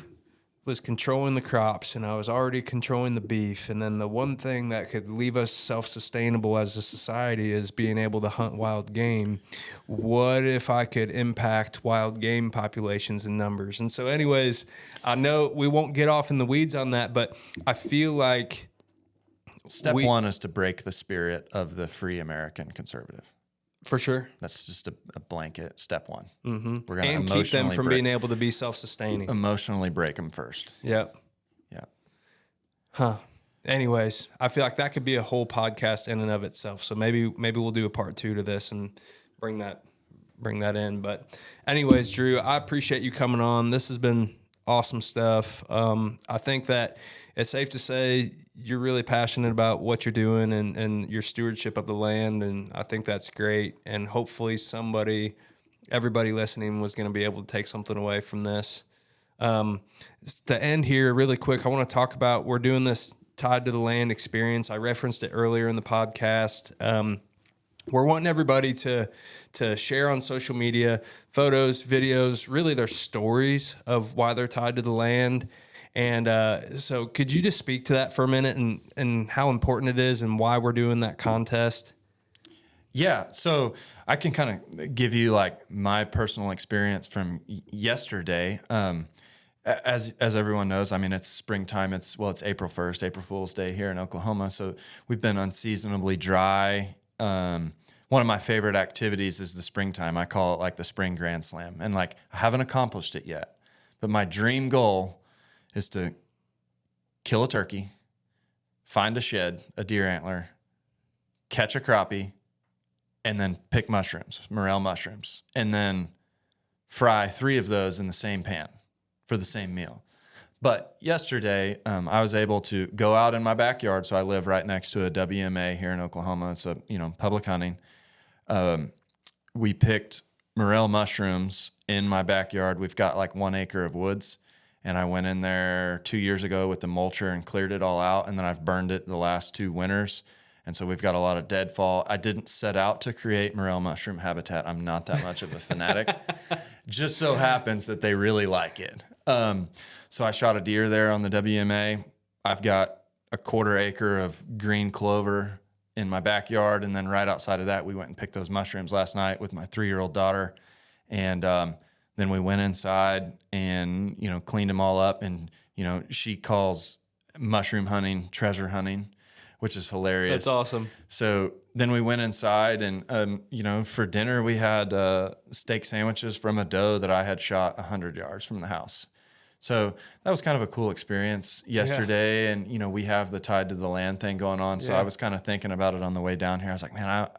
was controlling the crops and I was already controlling the beef, and then the one thing that could leave us self-sustainable as a society is being able to hunt wild game, what if I could impact wild game populations and numbers? And so anyways, I know we won't get off in the weeds on that, but I feel like Step one is to break the spirit of the free American conservative. for sure. That's just a blanket step one. Mm-hmm. We're going to And keep them from being able to be self-sustaining. Emotionally break them first. Yep. Yeah. Huh. Anyways, I feel like that could be a whole podcast in and of itself. So maybe we'll do a part 2 to this and bring that in. But anyways, Drew, I appreciate you coming on. This has been awesome stuff. I think that it's safe to say you're really passionate about what you're doing and your stewardship of the land. And I think that's great. And hopefully everybody listening was going to be able to take something away from this. To end here really quick, I want to talk about, we're doing this Tied to the Land experience. I referenced it earlier in the podcast. We're wanting everybody to share on social media photos, videos, really their stories of why they're tied to the land. And so could you just speak to that for a minute and how important it is and why we're doing that contest? Yeah. So I can kind of give you like my personal experience from yesterday. As everyone knows, I mean, it's springtime. It's April 1st, April Fool's Day here in Oklahoma. So we've been unseasonably dry. One of my favorite activities is the springtime. I call it like the spring grand slam. And like, I haven't accomplished it yet, but my dream goal is to kill a turkey, find a shed, a deer antler, catch a crappie, and then pick mushrooms, morel mushrooms, and then fry 3 of those in the same pan for the same meal. But yesterday, I was able to go out in my backyard. So I live right next to a WMA here in Oklahoma. It's a public hunting. We picked morel mushrooms in my backyard. We've got like 1 acre of woods. And I went in there 2 years ago with the mulcher and cleared it all out. And then I've burned it the last 2 winters. And so we've got a lot of deadfall. I didn't set out to create morel mushroom habitat. I'm not that much of a fanatic. Just so happens that they really like it. So I shot a deer there on the WMA. I've got a 1/4 acre of green clover in my backyard. And then right outside of that, we went and picked those mushrooms last night with my 3-year-old daughter. And then we went inside and, cleaned them all up. And, she calls mushroom hunting treasure hunting, which is hilarious. That's awesome. So then we went inside and, for dinner, we had steak sandwiches from a doe that I had shot 100 yards from the house. So that was kind of a cool experience yesterday. Yeah. And, we have the Tied to the Land thing going on. So I was kind of thinking about it on the way down here. I was like, man,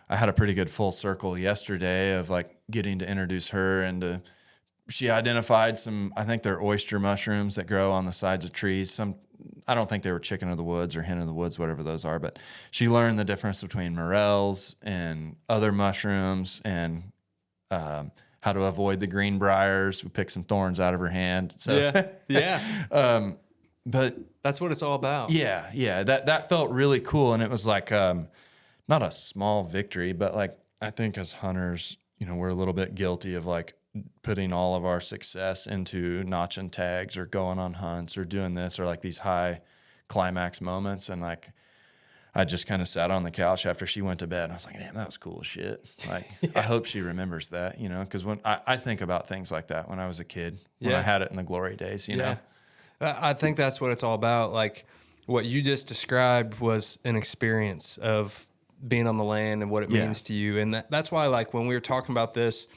I had a pretty good full circle yesterday of like getting to introduce her, and she identified some, I think they're oyster mushrooms that grow on the sides of trees. I don't think they were chicken of the woods or hen of the woods, whatever those are, but she learned the difference between morels and other mushrooms and how to avoid the green briars. We picked some thorns out of her hand. So yeah. But that's what it's all about. Yeah. That felt really cool. And it was like, not a small victory, but like, I think as hunters, we're a little bit guilty of like putting all of our success into notching tags or going on hunts or doing this or like these high climax moments. And like, I just kind of sat on the couch after she went to bed and I was like, damn, that was cool as shit. Like, I hope she remembers that, because when I think about things like that when I was a kid, when I had it in the glory days, you know? I think that's what it's all about. Like what you just described was an experience of being on the land and what it means to you. And that's why, like, when we were talking about this,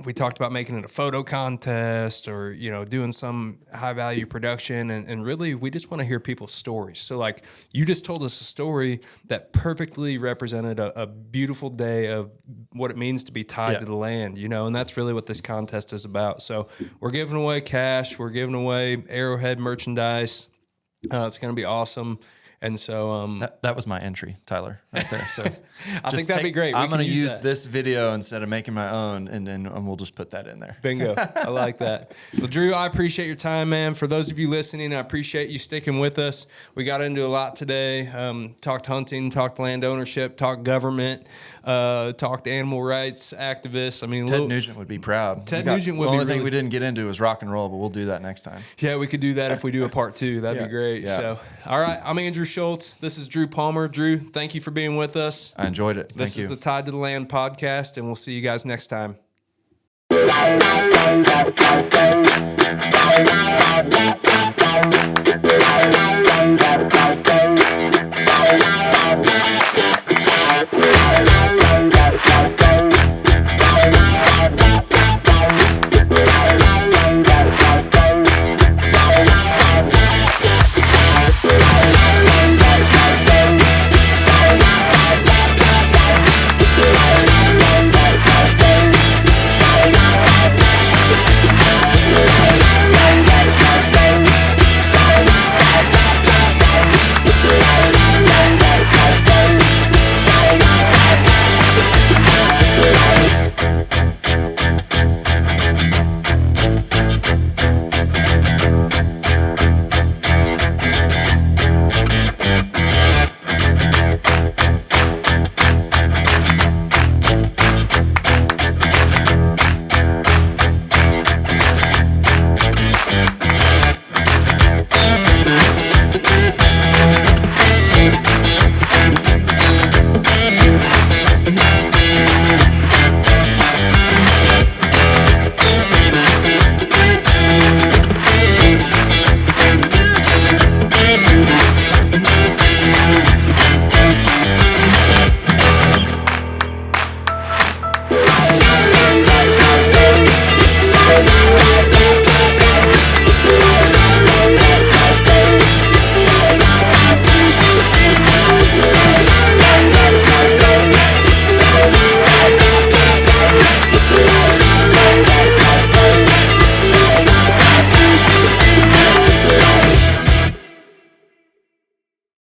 we talked about making it a photo contest or, doing some high value production. And really, we just want to hear people's stories. So like you just told us a story that perfectly represented a beautiful day of what it means to be tied to the land, and that's really what this contest is about. So we're giving away cash. We're giving away Arrowhead merchandise. It's going to be awesome. And so That was my entry, Tyler, right there. So I think that'd be great. I'm going to use this video instead of making my own, and then we'll just put that in there. Bingo. I like that. Well, Drew, I appreciate your time, man. For those of you listening, I appreciate you sticking with us. We got into a lot today. Talked hunting, talked land ownership, talked government, talked animal rights activists. I mean, Ted Nugent would be proud. Nugent would the be only thing really... we didn't get into was rock and roll, but we'll do that next time. Yeah, we could do that if we do a part 2. That'd be great. Yeah. So, all right. I'm Andrew Schultz. This is Drew Palmer. Drew, thank you for being with us. I enjoyed it. This is the Tied to the Land podcast, and we'll see you guys next time.